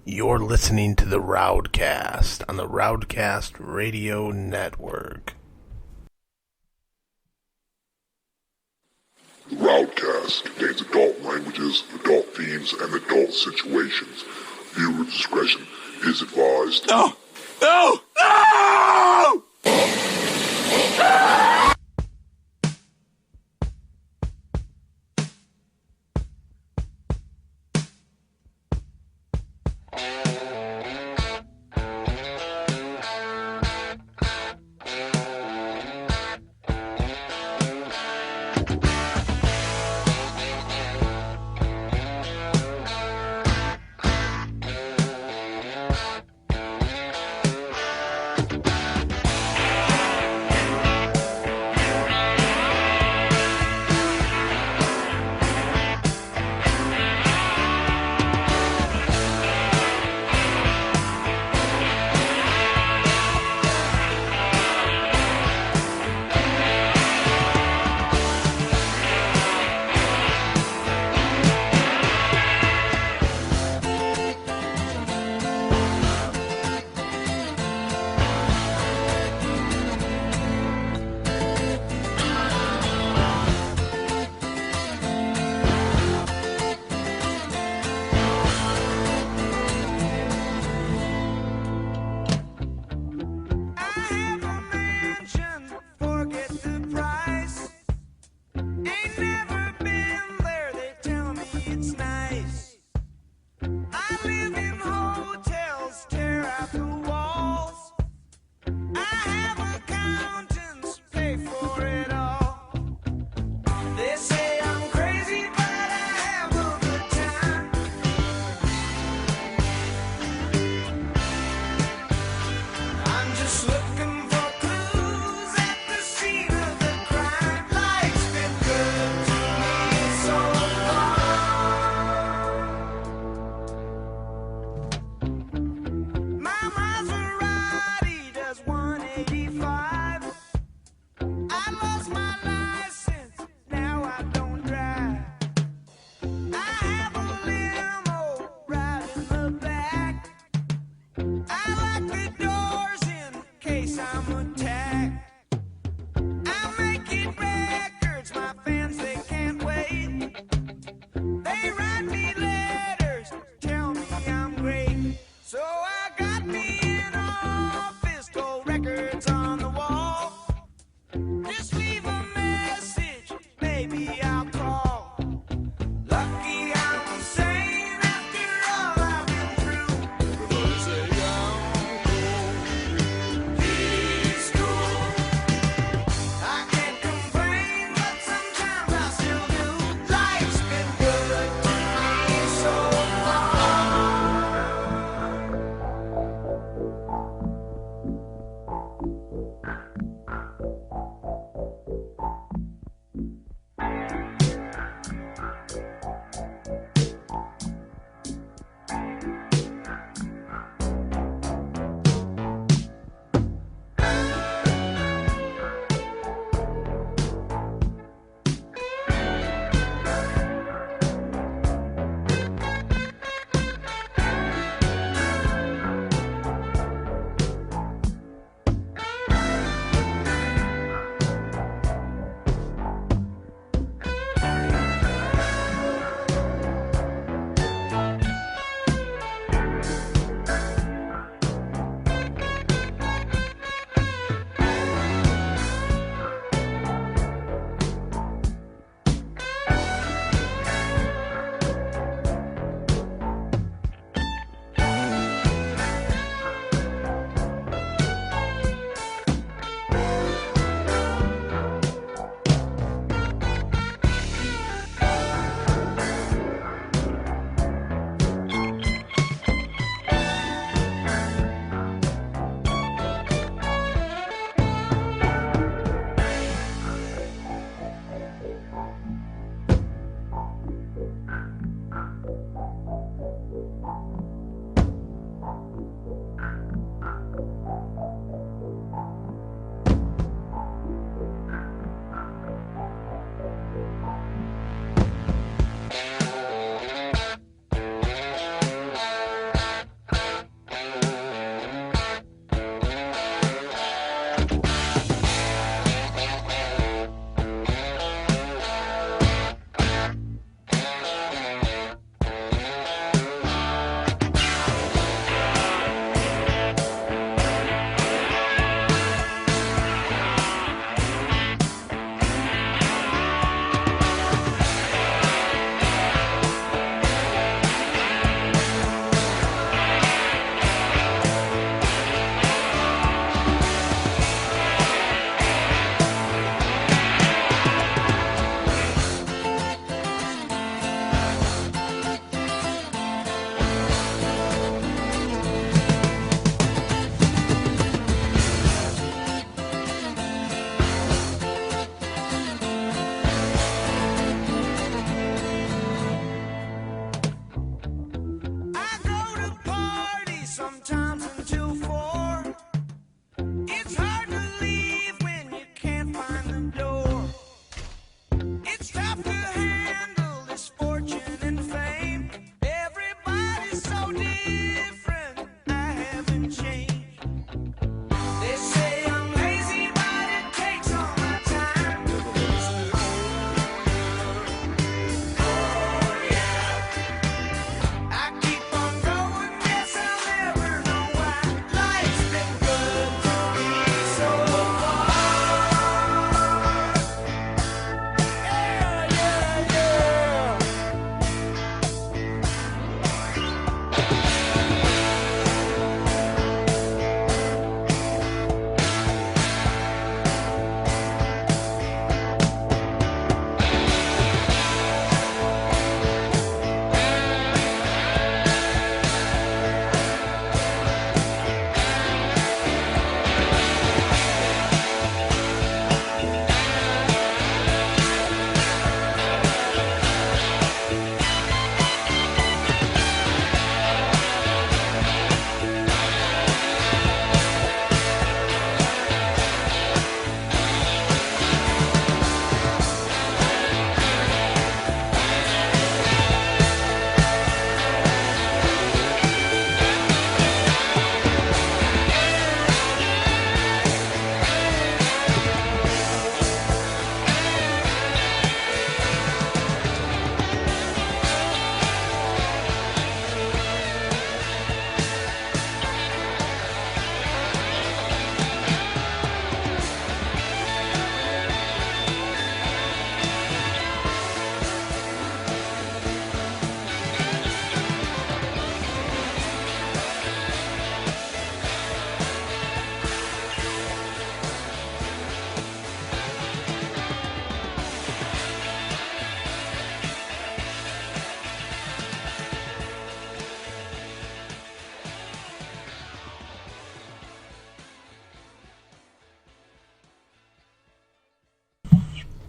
You're listening to the RowdCAST on the RowdCAST Radio Network. The RowdCAST contains adult languages, adult themes, and adult situations. Viewer discretion is advised. No! No! No!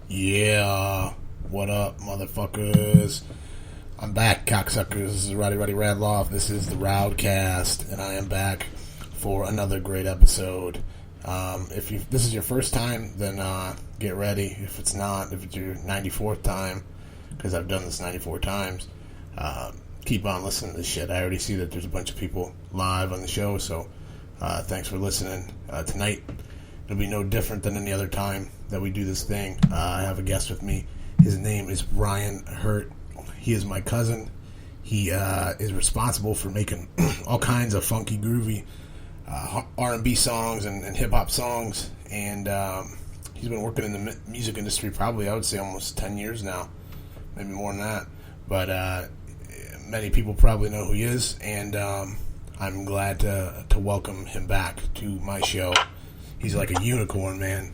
Yeah, what up, motherfuckers? I'm back, cocksuckers. This is Roddy Radloff. This is the RowdCAST, and I am back for another great episode. If this is your first time, then get ready. If it's not, if it's your 94th time, because I've done this 94 times, keep on listening to this shit. I already see that there's a bunch of people live on the show, so thanks for listening. Tonight, it'll be no different than any other time that we do this thing. I have a guest with me. His name is Hirt. He is my cousin. He is responsible for making all kinds of funky, groovy R&B songs and hip-hop songs. And he's been working in the music industry probably, I would say, almost 10 years now. Maybe more than that. But many people probably know who he is. And I'm glad to welcome him back to my show. He's like a unicorn, man.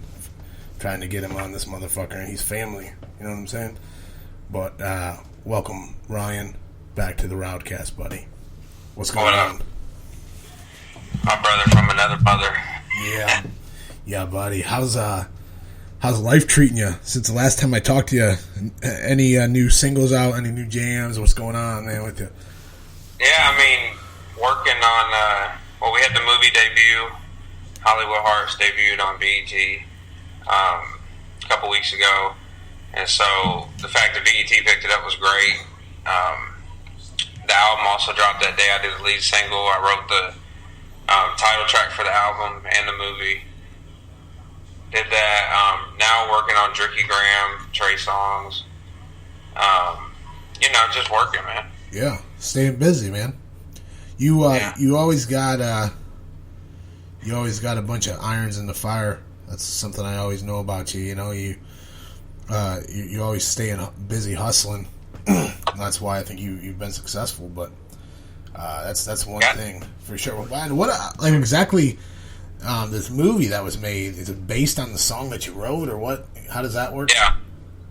Trying to get him on this motherfucker, and he's family. You know what I'm saying? But welcome, Ryan, back to the RowdCAST, buddy. What's going on? My brother from another mother. Yeah, buddy. How's life treating you since the last time I talked to you? Any new singles out? Any new jams? What's going on, man, with you? Yeah, I mean, working on. We had the movie debut. Hollywood Hearts debuted on BET a couple weeks ago, and so the fact that BET picked it up was great. The album also dropped that day. I did the lead single. I wrote the title track for the album and the movie. Did that. Now working on Dricky Graham, Trey songs. Just working, man. Yeah, staying busy, man. You always got a bunch of irons in the fire. That's something I always know about you. You know, you always staying busy hustling. That's why I think you've been successful. But that's one thing for sure. What exactly? This movie that was made, is it based on the song that you wrote, or what? How does that work? Yeah,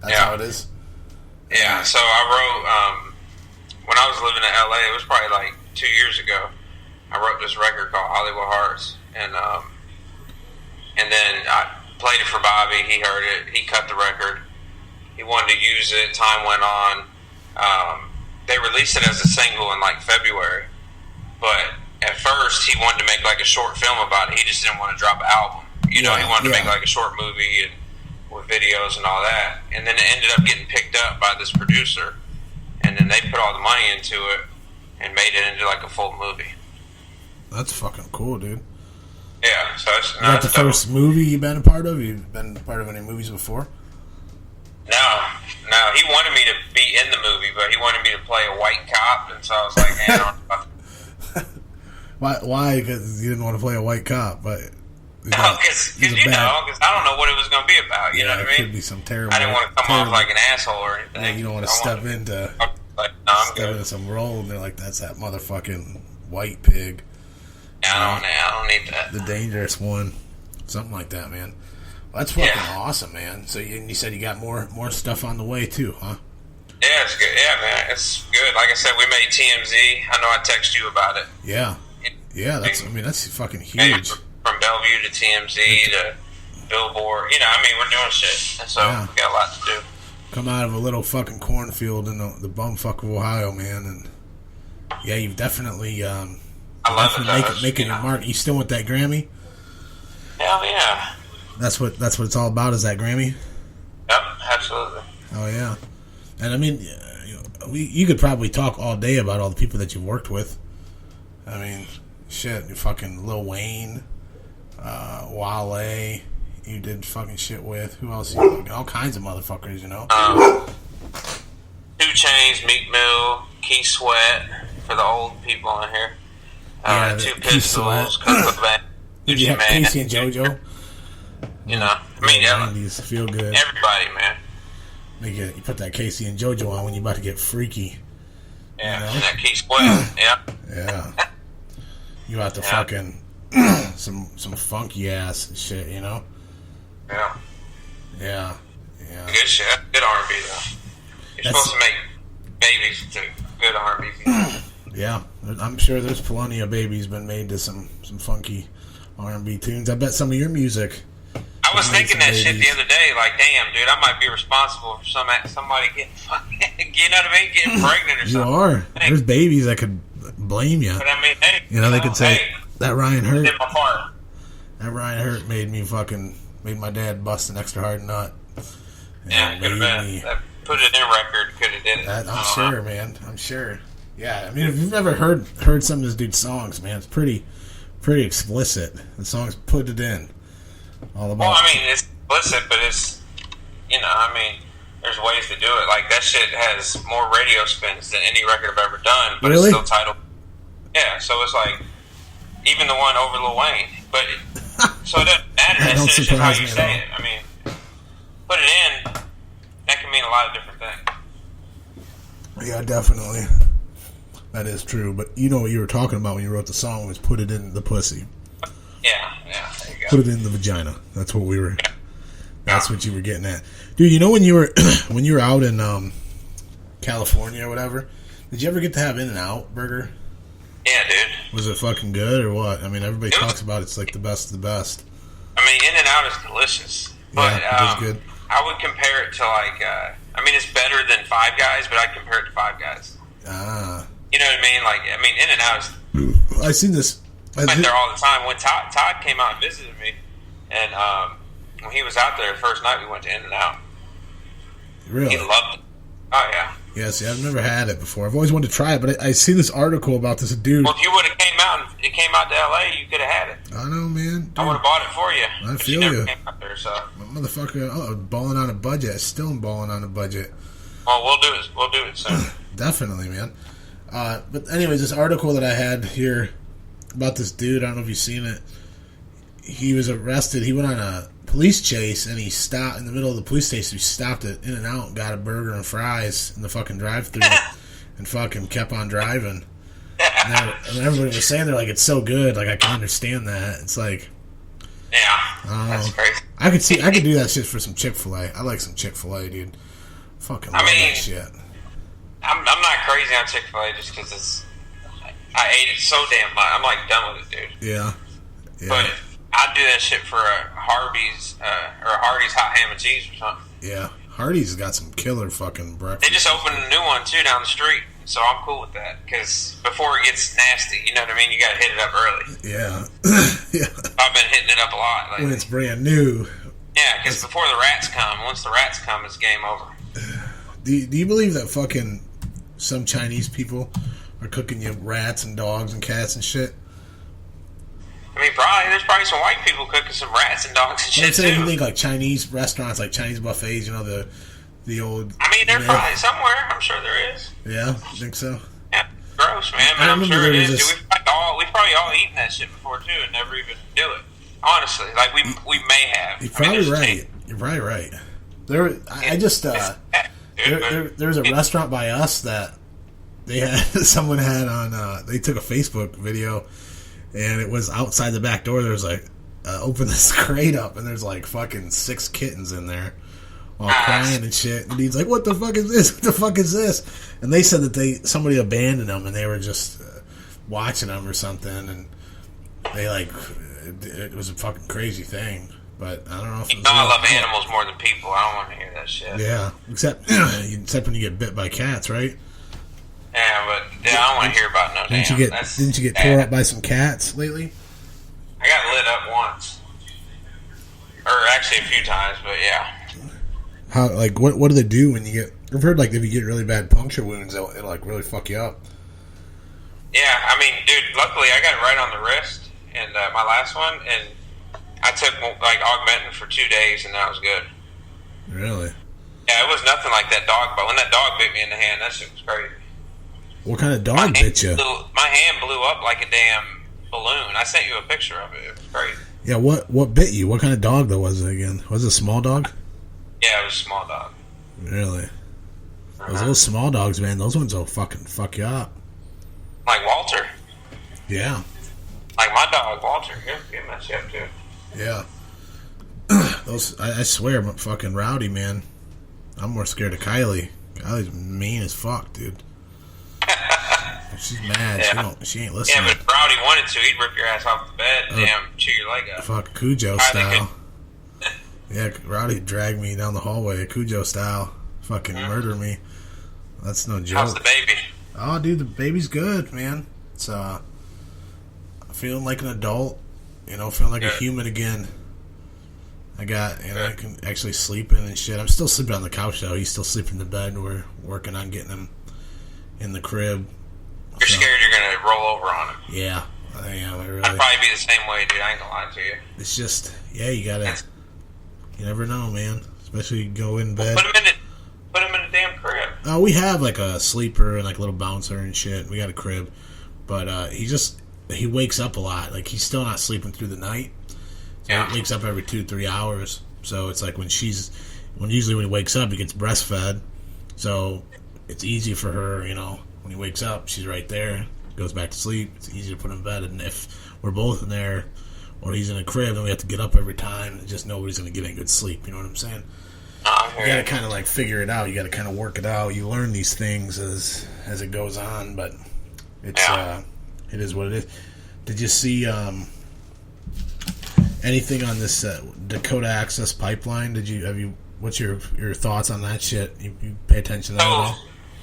that's how it is. Yeah. So I wrote when I was living in LA. It was probably like 2 years ago. I wrote this record called Hollywood Hearts, and then I played it for Bobby. He heard it. He cut the record. He wanted to use it. Time went on. They released it as a single in like February, but at first he wanted to make like a short film about it. He just didn't want to drop an album. He wanted to make like a short movie and with videos and all that. And then it ended up getting picked up by this producer, and then they put all the money into it and made it into like a full movie. That's fucking cool, dude. Yeah, so it's is that the first movie you've been a part of? You've been a part of any movies before? No. He wanted me to be in the movie, but he wanted me to play a white cop, and so I was like, man, I don't know. Why? Because you didn't want to play a white cop, but because I don't know what it was going to be about. You know what I mean? It could be some terrible. I didn't want to come off like an asshole or anything. Yeah, you don't want to step into some role, and they're like, "That's that motherfucking white pig." I don't need that. The dangerous one, something like that, man. Well, that's fucking awesome, man. So you said you got more stuff on the way too, huh? Yeah, it's good. Yeah, man, it's good. Like I said, we made TMZ. I know I texted you about it. Yeah. That's fucking huge. From Bellevue to TMZ to Billboard, we're doing shit, and so we got a lot to do. Come out of a little fucking cornfield in the bumfuck of Ohio, man, and you've definitely I love it. Making your mark. You still want that Grammy? Hell yeah. That's what it's all about. Is that Grammy? Yep, absolutely. Oh yeah, and I mean, you could probably talk all day about all the people that you've worked with. I mean, shit, you fucking Lil Wayne, Wale. You did fucking shit with who else? All kinds of motherfuckers, 2 Chainz, Meek Mill, Key Sweat for the old people in here. 2 Pistols, Did you have Casey and JoJo? Feel good. Everybody, man. You put that Casey and JoJo on when you're about to get freaky. Yeah, and that Key Sweat. Yeah. You have to fucking some funky ass shit, Yeah. Yeah. Good shit. Good R&B though. You're supposed to make babies to good R&B. Yeah, I'm sure there's plenty of babies been made to some funky R&B tunes. I bet some of your music. I I was thinking that shit the other day. Like, damn, dude, I might be responsible for somebody getting fucking, you know what I mean, getting pregnant or something. You are. There's babies that could blame you. But I mean, hey, they could say that Ryan Hirt. Did my part. That Ryan Hirt made my dad bust an extra hard nut. Yeah, could have been. That put it in record. Could have did it. I'm sure, man. I'm sure. Yeah, I mean, if you've never heard some of this dude's songs, man, it's pretty explicit. The songs put it in. All about. Well, I mean, it's explicit, but it's, I mean, there's ways to do it. Like, that shit has more radio spins than any record I've ever done, but really? It's still titled. Yeah, so it's like, even the one over Lil Wayne. But, so it doesn't matter. It's just how you say it. I mean, put it in, that can mean a lot of different things. Yeah, definitely. That is true. But you know what you were talking about when you wrote the song was put it in the pussy. Yeah, there you go. Put it in the vagina. That's what we were. That's what you were getting at, dude. You know when you were out in California or whatever, did you ever get to have In-N-Out burger? Yeah, dude. Was it fucking good or what? I mean, everybody talks about it's like the best of the best. I mean, In-N-Out is delicious, but it is good. I would compare it to like, I mean, it's better than Five Guys, but I'd compare it to Five Guys. Ah. You know what I mean? Like, I mean, In-N-Out is. I seen this. I went there all the time. When Todd came out and visited me, and when he was out there the first night, we went to In-N-Out. Really? He loved it. Oh, yeah. Yeah, see, I've never had it before. I've always wanted to try it, but I see this article about this dude. Well, if you would have came out to L.A., you could have had it. I know, man. Dude, I would have bought it for you. I feel you. Came out there, so. Motherfucker, balling on a budget. I still am balling on a budget. Well, we'll do it. We'll do it soon. Definitely, man. But anyways, this article that I had here about this dude, I don't know if you've seen it. He was arrested. He went on a police chase, and he stopped in the middle of the police station. He stopped at In-N-Out and got a burger and fries in the fucking drive-thru and fucking kept on driving. And everybody was saying, they're like, it's so good. Like, I can understand that. It's like... Yeah, that's crazy. I could do that shit for some Chick-fil-A. I like some Chick-fil-A, dude. Fucking love that shit. I'm not crazy on Chick-fil-A just because I ate it so damn much. I'm like done with it, dude. Yeah. But I'd do that shit for a Hardee's or a Hardee's hot ham and cheese or something. Yeah, Hardee's has got some killer fucking breakfast. They just opened a new one too down the street, so I'm cool with that because before it gets nasty, you know what I mean. You got to hit it up early. Yeah, yeah. I've been hitting it up a lot lately. When it's brand new. Yeah, because before the rats come, once the rats come, it's game over. Do you believe that fucking some Chinese people are cooking you rats and dogs and cats and shit? I mean, there's probably some white people cooking some rats and dogs and shit I'm saying, too. you think like Chinese restaurants, like Chinese buffets, you know, the old... I mean, they're probably somewhere. I'm sure there is. Yeah, you think so? Yeah, gross, man. But I'm sure it is. Dude, we've probably all eaten that shit before too and never even do it. Honestly, like we may have. You're probably right. You're probably right. There's a restaurant by us that they took a Facebook video, and it was outside the back door. There was like, open this crate up, and there's like fucking 6 kittens in there, all crying and shit. And he's like, "What the fuck is this? What the fuck is this?" And they said that somebody abandoned them, and they were just watching them or something, and they it was a fucking crazy thing. But I don't know if I love animals more than people. I don't want to hear that shit. Yeah, except when you get bit by cats, right? Yeah, but I don't want to hear about no damn. Didn't you get tore up by some cats lately? I got lit up once, or actually a few times, but yeah. How what do they do when you get? I've heard like if you get really bad puncture wounds, it'll like really fuck you up. Yeah, I mean, dude, luckily I got it right on the wrist, and my last one, and I took like Augmentin for 2 days, and that was good. Really? Yeah, it was nothing like that dog, but when that dog bit me in the hand, that shit was crazy. What kind of dog bit you? My hand blew up like a damn balloon. I sent you a picture of it. It was crazy. Yeah, what bit you? What kind of dog though was it again? Was it a small dog? Yeah, it was a small dog. Really? Those little small dogs, man, those ones will fucking fuck you up. Like Walter. Yeah. Like my dog, Walter. He'll mess you up too. Yeah. I swear, I'm fucking Rowdy, man. I'm more scared of Kylie. Kylie's mean as fuck, dude. She's mad. Yeah. She ain't listening. Yeah, but if Rowdy wanted to, he'd rip your ass off the bed and chew your leg up. Fuck Cujo style. Yeah, Rowdy dragged me down the hallway, Cujo style. Fucking murder me. That's no joke. How's the baby? Oh, dude, the baby's good, man. It's, feeling like an adult. Feeling like a human again. I can actually sleep in and shit. I'm still sleeping on the couch, though. He's still sleeping in the bed. We're working on getting him in the crib. You're scared you're going to roll over on him. Yeah, I am. I'd probably be the same way, dude. I ain't going to lie to you. It's just, you gotta... You never know, man. Especially go in bed. Put him in a damn crib. We have, like, a sleeper and, like, a little bouncer and shit. We got a crib. But he wakes up a lot. Like, he's still not sleeping through the night. So he wakes up every 2-3 hours. So it's like usually when he wakes up, he gets breastfed. So it's easy for her, when he wakes up, she's right there, goes back to sleep. It's easy to put him in bed. And if we're both in there or he's in a crib, then we have to get up every time. And just nobody's going to get any good sleep. You know what I'm saying? You got to kind of like figure it out. You got to kind of work it out. You learn these things as it goes on, but it's it is what it is. Did you see anything on this Dakota Access Pipeline? What's your thoughts on that shit? You pay attention to that at all?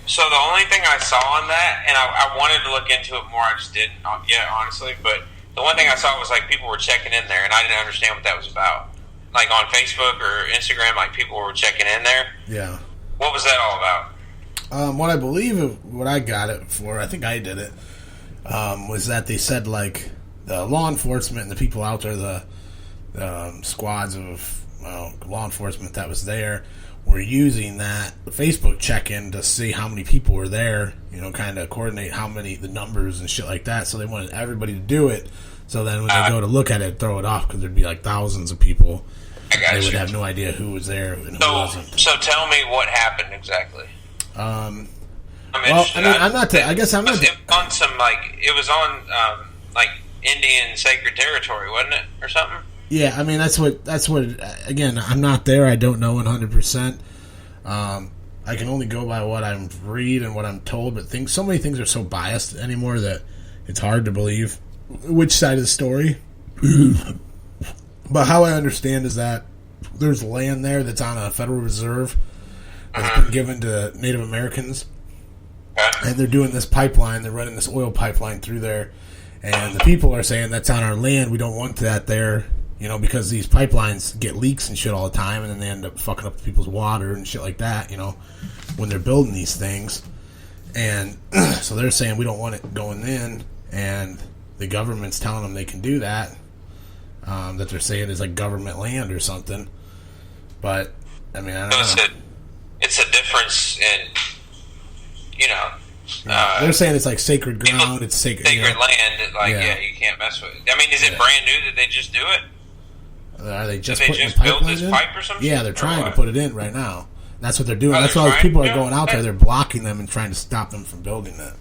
So the only thing I saw on that, and I wanted to look into it more, I just didn't yet, honestly, but the one thing I saw was like people were checking in there, and I didn't understand what that was about. Like on Facebook or Instagram, like people were checking in there. Yeah. What was that all about? What I believe, what I got it for, I think I did it, was that they said like the law enforcement and the people out there, the squads of law enforcement that was there, were using that Facebook check-in to see how many people were there, kind of coordinate the numbers and shit like that. So they wanted everybody to do it. So then when they go to look at it, throw it off because there'd be like thousands of people. They would have no idea who was there and who wasn't. So tell me what happened exactly. I'm not. I guess I'm not. It was on like Indian sacred territory, wasn't it, or something? Yeah, I mean that's what. Again, I'm not there. I don't know 100%. I can only go by what I'm read and what I'm told. But so many things are so biased anymore that it's hard to believe which side of the story. But how I understand is that there's land there that's on a federal reserve that's been given to Native Americans, and they're doing this pipeline. They're running this oil pipeline through there, and the people are saying that's on our land. We don't want that there, because these pipelines get leaks and shit all the time, and then they end up fucking up people's water and shit like that, when they're building these things. And so they're saying we don't want it going in, and the government's telling them they can do that. That they're saying is like government land or something. But, I mean, I don't know. It's a difference in, they're saying it's like sacred ground. It's sacred land. You can't mess with it. I mean, is it brand new that they just do it? Are they just putting the pipeline in? Build this pipe or something? Yeah, they're trying to put it in right now. That's what they're doing. That's why people are going out there. They're blocking them and trying to stop them from building that.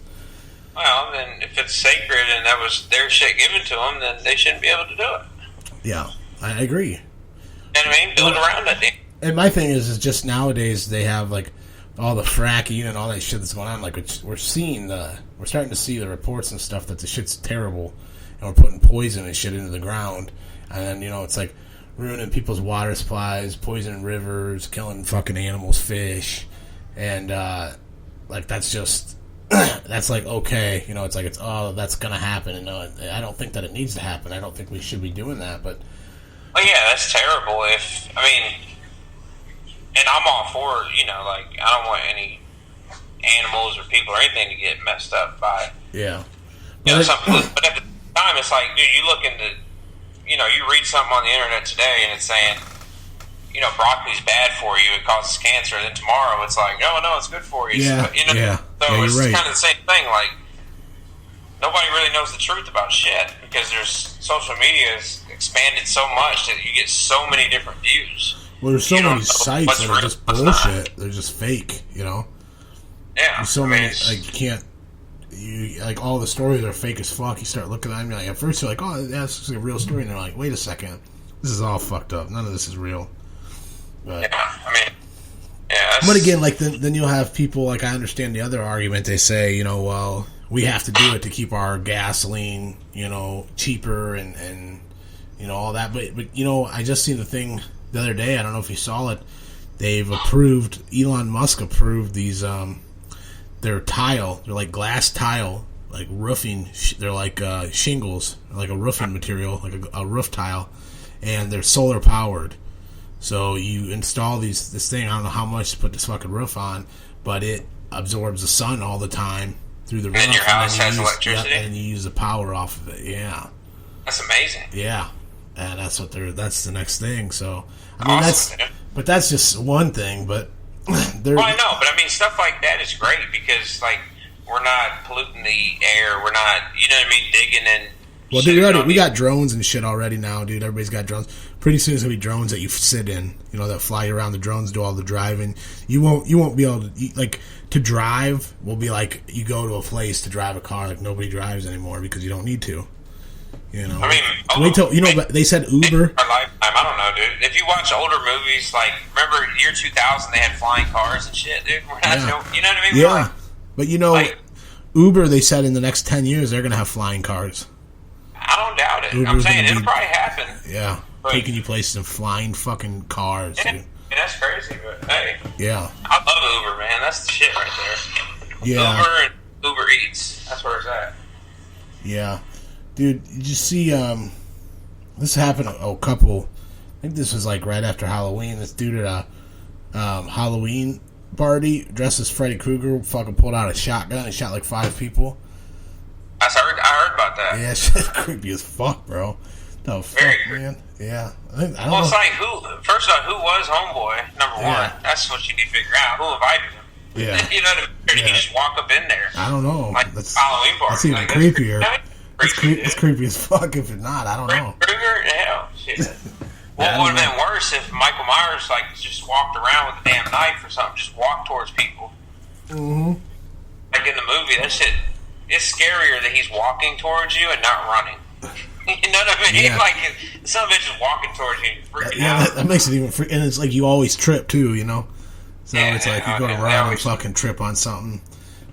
Well, then if it's sacred and that was their shit given to them, then they shouldn't be able to do it. Yeah, I agree. You know what I mean? Build around that thing. And my thing is just nowadays they have like all the fracking and all that shit that's going on. Like we're starting to see the reports and stuff that the shit's terrible, and we're putting poison and shit into the ground, and then it's like ruining people's water supplies, poisoning rivers, killing fucking animals, fish, and like that's just. That's like okay, it's like that's gonna happen, and I don't think that it needs to happen. I don't think we should be doing that, but that's terrible. And I'm all for I don't want any animals or people or anything to get messed up by something. But at the time, it's like, dude, you look into you read something on the internet today, and it's saying broccoli's bad for you, it causes cancer. Then tomorrow it's like, no, it's good for you. Yeah, So it's kind of the same thing. Like, nobody really knows the truth about shit because social media has expanded so much that you get so many different views. Well, there's so many sites that are just bullshit. They're just fake, Yeah. There's so many, like, all the stories are fake as fuck. You start looking at them, you're like, at first you're like, oh, that's a real story. And they're like, wait a second. This is all fucked up. None of this is real. But, but again, like then you'll have people, like, I understand the other argument. They say, well, we have to do it to keep our gasoline, cheaper and all that. But I just seen the thing the other day, I don't know if you saw it, Elon Musk approved these, they're tile, they're like glass tile, like roofing, they're like shingles, like a roofing material, like a roof tile, and they're solar powered. So you install this thing, I don't know how much to put this fucking roof on, but it absorbs the sun all the time through the roof. And your house has electricity? And you use the power off of it, yeah. That's amazing. Yeah. And that's the next thing, so... I mean, awesome, that's just one thing, but... Well, I know, but I mean, stuff like that is great because, like, we're not polluting the air, we're not, you know what I mean, digging in... Well, dude, we got drones and shit already now, dude. Everybody's got drones. Pretty soon, there's gonna be drones that you sit in, you know, that fly around. The drones do all the driving. You won't be able to to drive. Will be like you go to a place to drive a car, like nobody drives anymore because you don't need to. You know. I mean, wait till they said Uber. Our lifetime, I don't know, dude. If you watch older movies, like remember year 2000, they had flying cars and shit, dude. We're not, you know what I mean? Yeah, but Uber. They said in the next 10 years they're gonna have flying cars. I don't doubt it. Uber's I'm saying it'll probably happen. Yeah, but taking you places in flying fucking cars. Yeah, dude. that's crazy, but hey. Yeah. I love Uber, man. That's the shit right there. Yeah. Uber and Uber Eats. That's where it's at. Yeah. Dude, did you see, this happened a couple, I think this was like right after Halloween. This dude at a Halloween party dressed as Freddy Krueger fucking pulled out a shotgun and shot like 5 people. I heard about that. Yeah, shit's creepy as fuck, bro. No, fuck, man. Yeah. I don't know. It's like, first off, who was Homeboy, number one? That's what you need to figure out. Who invited him? Yeah. You know what I mean? Did he just walk up in there? I don't know. Like that's Halloween party. That's even creepier. It's creepy as fuck if it's not. I don't know. Krueger? Hell, shit. What would have been worse if Michael Myers just walked around with a damn knife or something, just walked towards people? Mm-hmm. Like in the movie, that shit, it's scarier that he's walking towards you and not running. You know what I mean? Yeah. Like, some of it's just walking towards you and freaking out. That makes it even and it's like you always trip too, you know? So it's like you go to run and fucking trip on something.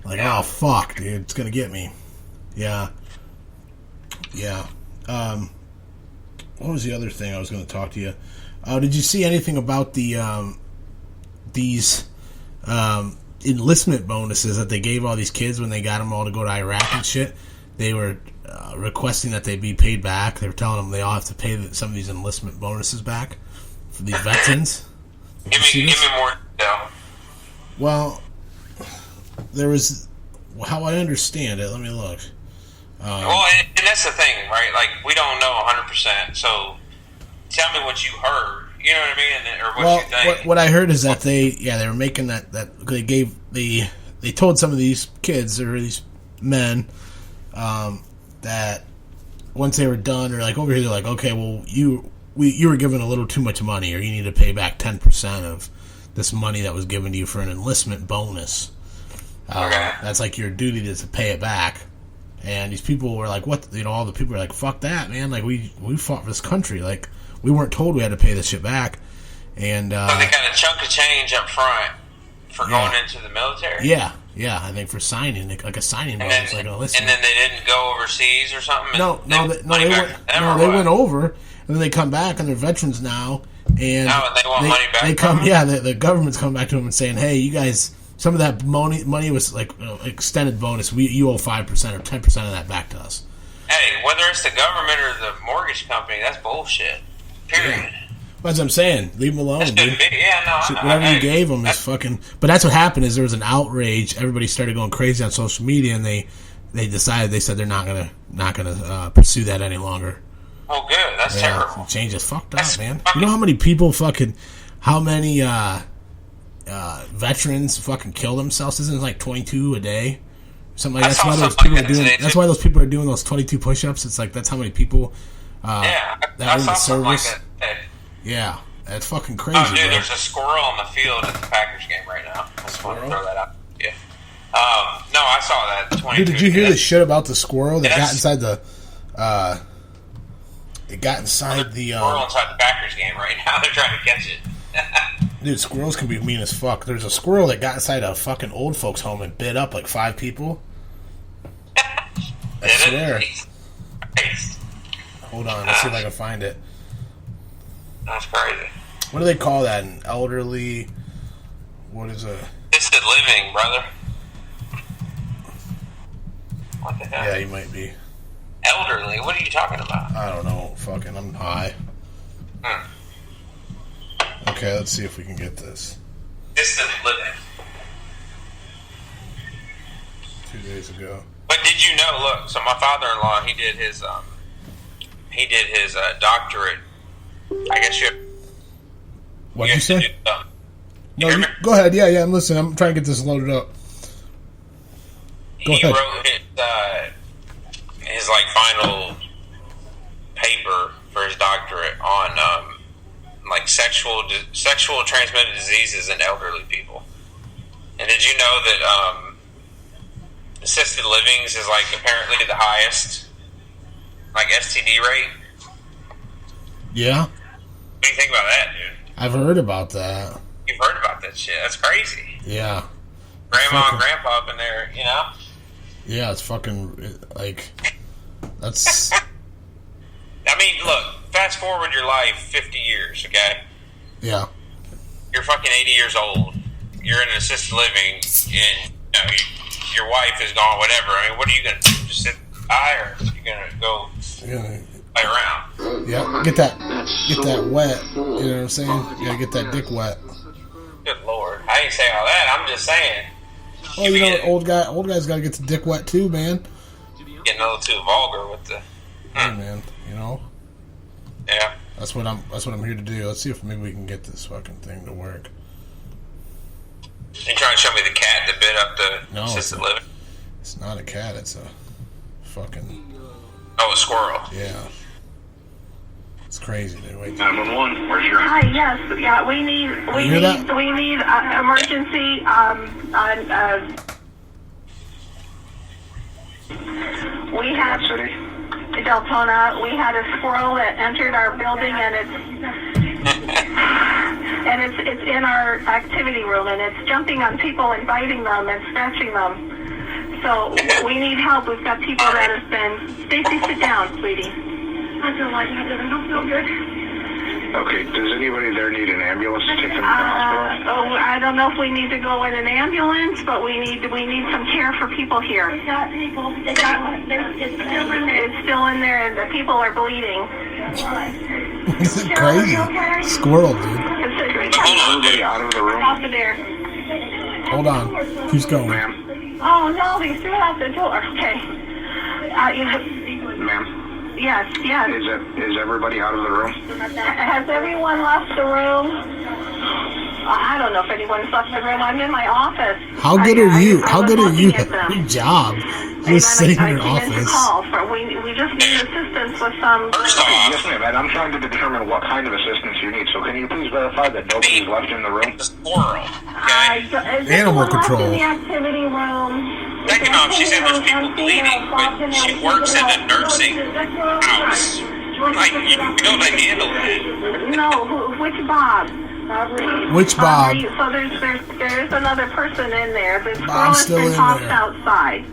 Like, oh, fuck, dude, it's gonna get me. Yeah. Yeah. What was the other thing I was going to talk to you? Did you see anything about these enlistment bonuses that they gave all these kids when they got them all to go to Iraq and shit? They were requesting that they be paid back. They were telling them they all have to pay some of these enlistment bonuses back for these veterans. Give me more detail. Well, there was, how I understand it, let me look. Well, and that's the thing, right? Like, we don't know 100%, so tell me what you heard. You know what I mean? Or what you think. What I heard is that they were making that they told some of these kids or these men that once they were done, or like over here, they're like, okay, well, you were given a little too much money, or you need to pay back 10% of this money that was given to you for an enlistment bonus. Okay. That's like your duty to pay it back. And these people were like, what? You know, all the people were like, fuck that, man. Like, we fought for this country. Like, we weren't told we had to pay this shit back. And, so they got a chunk of change up front for going into the military? Yeah. I think for signing, like a signing bonus, like an enlistment. And then they didn't go overseas or something? They went over, and then they come back, and they're veterans now. And they want money back? They come, the government's coming back to them and saying, hey, you guys... Some of that money was like extended bonus. You owe 5% or 10% of that back to us. Hey, whether it's the government or the mortgage company, that's bullshit. Period. Yeah. That's what I'm saying. Leave them alone, dude. Whatever you gave them is fucking. But that's what happened. Is there was an outrage. Everybody started going crazy on social media, and they decided. They said they're not gonna pursue that any longer. Oh, good. That's terrible. The change is fucked up, man. You know how many people how many veterans fucking kill themselves? Isn't it like 22 a day? Something like that. That's why those people are doing those 22 push-ups. It's like that's how many people that are in the service. Like that. Yeah, that's fucking crazy. Oh, dude, bro. There's a squirrel on the field at the Packers game right now. I just want to throw that out. Yeah. No, I saw that. 22. Dude, did you hear the shit about the squirrel that got inside the? It got inside the. Squirrel inside the Packers game right now. They're trying to catch it. Dude, squirrels can be mean as fuck. There's a squirrel that got inside a fucking old folks' home and bit up like 5 people. I swear. Hold on, let's see if I can find it. That's crazy. What do they call that? An elderly... What is a... Assisted living, brother. What the hell? Yeah, you might be. Elderly? What are you talking about? I don't know. Fucking, I'm high. Okay, let's see if we can get this. Assisted living. 2 days ago. But did you know? Look, so my father-in-law, he did his doctorate. I guess you. What'd you say? No, go ahead. Yeah, I'm listening. I'm trying to get this loaded up. Go he ahead. wrote his like final paper for his doctorate on like sexual transmitted diseases in elderly people. And did you know that assisted livings is like apparently the highest like STD rate? Yeah. What do you think about that, dude? I've heard about that. You've heard about that shit. That's crazy. Yeah. Grandma and grandpa up in there, you know? Yeah, it's fucking, like, that's... I mean, look, fast forward your life 50 years, okay? Yeah. You're fucking 80 years old. You're in an assisted living, and you know, your wife is gone, whatever. I mean, what are you going to do? Just sit by, or are you going to go play around? Yeah, get that wet. You know what I'm saying? You gotta get that dick wet. Good Lord. I ain't saying all that. I'm just saying. Well, you know, old guys gotta get the dick wet too, man. Getting a little too vulgar with the... Hey, man, you know? Yeah. That's what I'm here to do. Let's see if maybe we can get this fucking thing to work. You trying to show me the cat that bit up the assisted living? It's not a cat, it's a fucking... Oh, a squirrel. Yeah. It's crazy, dude. Wait. 911, where's your... Hi, yes, yeah, we need emergency, we had... City? Deltona, we had a squirrel that entered our building, and it's in our activity room, and it's jumping on people and biting them and scratching them. So we need help. We've got people that have been... Stacy, sit down, sweetie. I feel like I don't feel good. Okay, does anybody there need an ambulance to take them to the hospital? I don't know if we need to go in an ambulance, but we need some care for people here. We got people. It's still in there, and the people are bleeding. This is crazy. Squirrel, dude. Everybody out of the room. Out of there. Hold on. Who's going? Ma'am. Oh, no, they threw out the door. Okay. Ma'am. Yes. Is everybody out of the room? Has everyone left the room? I don't know if anyone's left the room. I'm in my office. How good are you? How good are you at at your job? Just sitting in your office. We just need assistance with some... Yes, ma'am, and I'm trying to determine what kind of assistance you need. So can you please verify that nobody's left in the room? Squirrel. Okay. Animal control. In the activity room. Second off, she said there's people bleeding, but she works in a nursing house. Like, you build a handle that. No, which Bob? Which Bob? So there's another person in there. The Bob's still squirrel has in been tossed there. outside.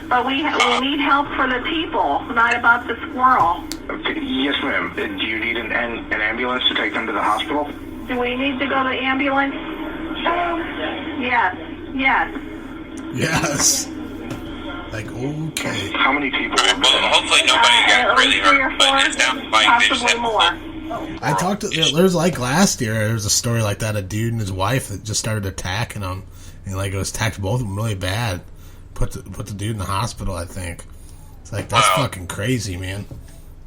But we need help for the people, not about the squirrel. Okay, yes, ma'am. Do you need an ambulance to take them to the hospital? Do we need to go to ambulance? Yes. Yes. Like, okay. How many people will Well, hopefully nobody got really hurt, but it sounds like they just possibly more. I talked to... There's like last year, there was a story like that, a dude and his wife that just started attacking him. And like it was attacked both of them really bad. Put the dude in the hospital, I think. It's like, that's fucking crazy, man.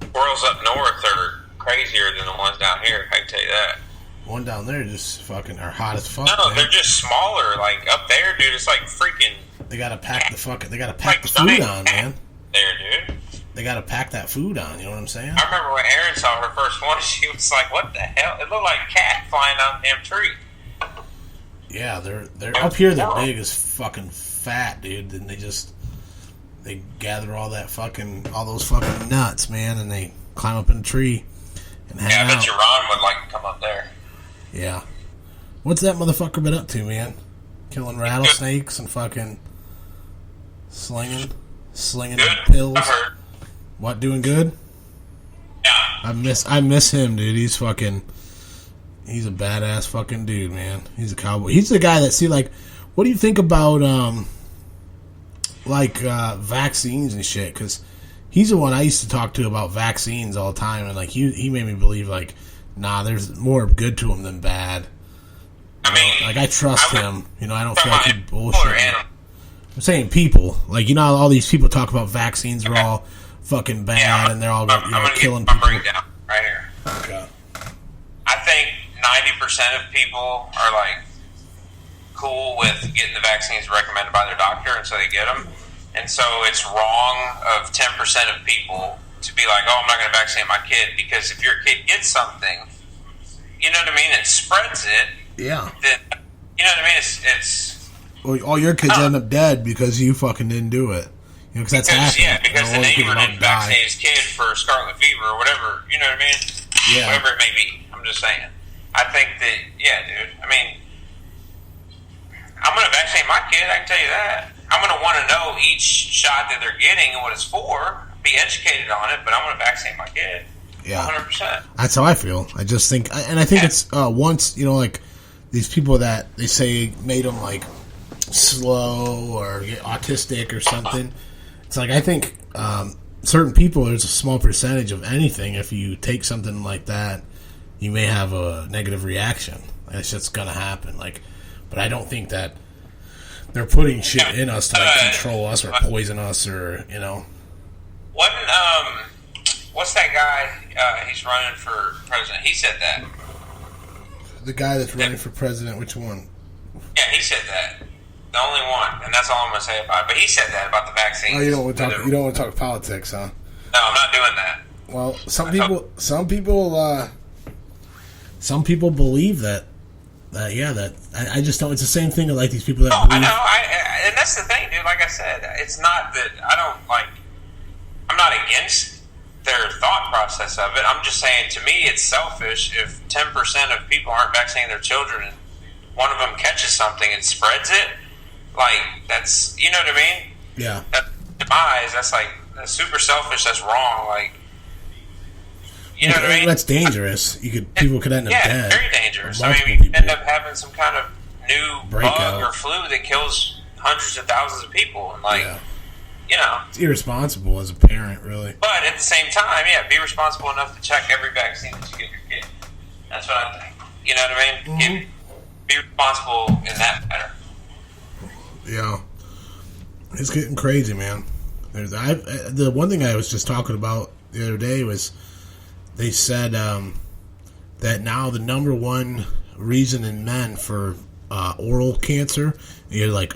Squirrels up north are crazier than the ones down here, I can tell you that. One down there just fucking are hot as fuck. No, man. they're just smaller. Like, up there, dude, it's like freaking... They gotta pack the food on, man. There, dude. They gotta pack that food on, you know what I'm saying? I remember when Erin saw her first one, she was like, what the hell? It looked like a cat flying down the damn tree. Yeah, they're up here, they're big as fucking fat, dude. And they gather all those fucking nuts, man, and they climb up in a tree and hang out. I bet you Ron would like to come up there. Yeah. What's that motherfucker been up to, man? Killing rattlesnakes and fucking slinging Good. pills. I heard. What, doing good? Yeah. I miss him, dude. He's He's a badass fucking dude, man. He's a cowboy. He's the guy that, see, like, what do you think about, vaccines and shit? Because he's the one I used to talk to about vaccines all the time, and, like, he made me believe, like, nah, there's more good to him than bad. I mean, like, I trust him. You know, I don't feel like he's bullshit. I'm saying people. Like, you know, all these people talk about vaccines are all fucking bad, and they're all killing people. Breakdown right here. Okay. I think 90% of people are, like, cool with getting the vaccines recommended by their doctor, and so they get them. And so it's wrong of 10% of people to be like, oh, I'm not going to vaccinate my kid, because if your kid gets something, you know what I mean, it spreads it. Yeah. Then, you know what I mean? It's well, all your kids end up dead because you fucking didn't do it. You know, because that's happening. Yeah, because the neighbor didn't vaccinate his kid for scarlet fever or whatever. You know what I mean? Yeah. Whatever it may be. I'm just saying. I think that, yeah, dude. I mean, I'm going to vaccinate my kid. I can tell you that. I'm going to want to know each shot that they're getting and what it's for. Be educated on it, but I'm going to vaccinate my kid. Yeah. 100%. That's how I feel. I just think, and I think it's once, you know, like these people that they say made them like slow or autistic or something. It's like, I think certain people, there's a small percentage of anything. If you take something like that, you may have a negative reaction. That's just going to happen. Like, but I don't think that they're putting shit in us to like control us or poison us or, you know. What's that guy? He's running for president. He said that. The guy that's running for president, which one? Yeah, he said that. The only one, and that's all I'm going to say about it. But he said that about the vaccine. Oh, you don't want to talk politics, huh? No, I'm not doing that. Well, some people believe that I just don't. It's the same thing like these people that. No, I know. And that's the thing, dude. Like I said, it's not that I don't like. I'm not against their thought process of it. I'm just saying, to me, it's selfish if 10% of people aren't vaccinating their children and one of them catches something and spreads it. Like, that's, you know what I mean? Yeah. That's demise. That's like, that's super selfish. That's wrong. Like, you know what I mean? That's dangerous. People could end up dead. Yeah, very dangerous. I mean, we end up having some kind of new bug or flu that kills hundreds of thousands of people. And like, you know, it's irresponsible as a parent, really. But at the same time, yeah, be responsible enough to check every vaccine that you give your kid. That's what I think. You know what I mean? Mm-hmm. Be responsible in that matter. Yeah, it's getting crazy, man. The one thing I was just talking about the other day was they said that now the number one reason in men for oral cancer, like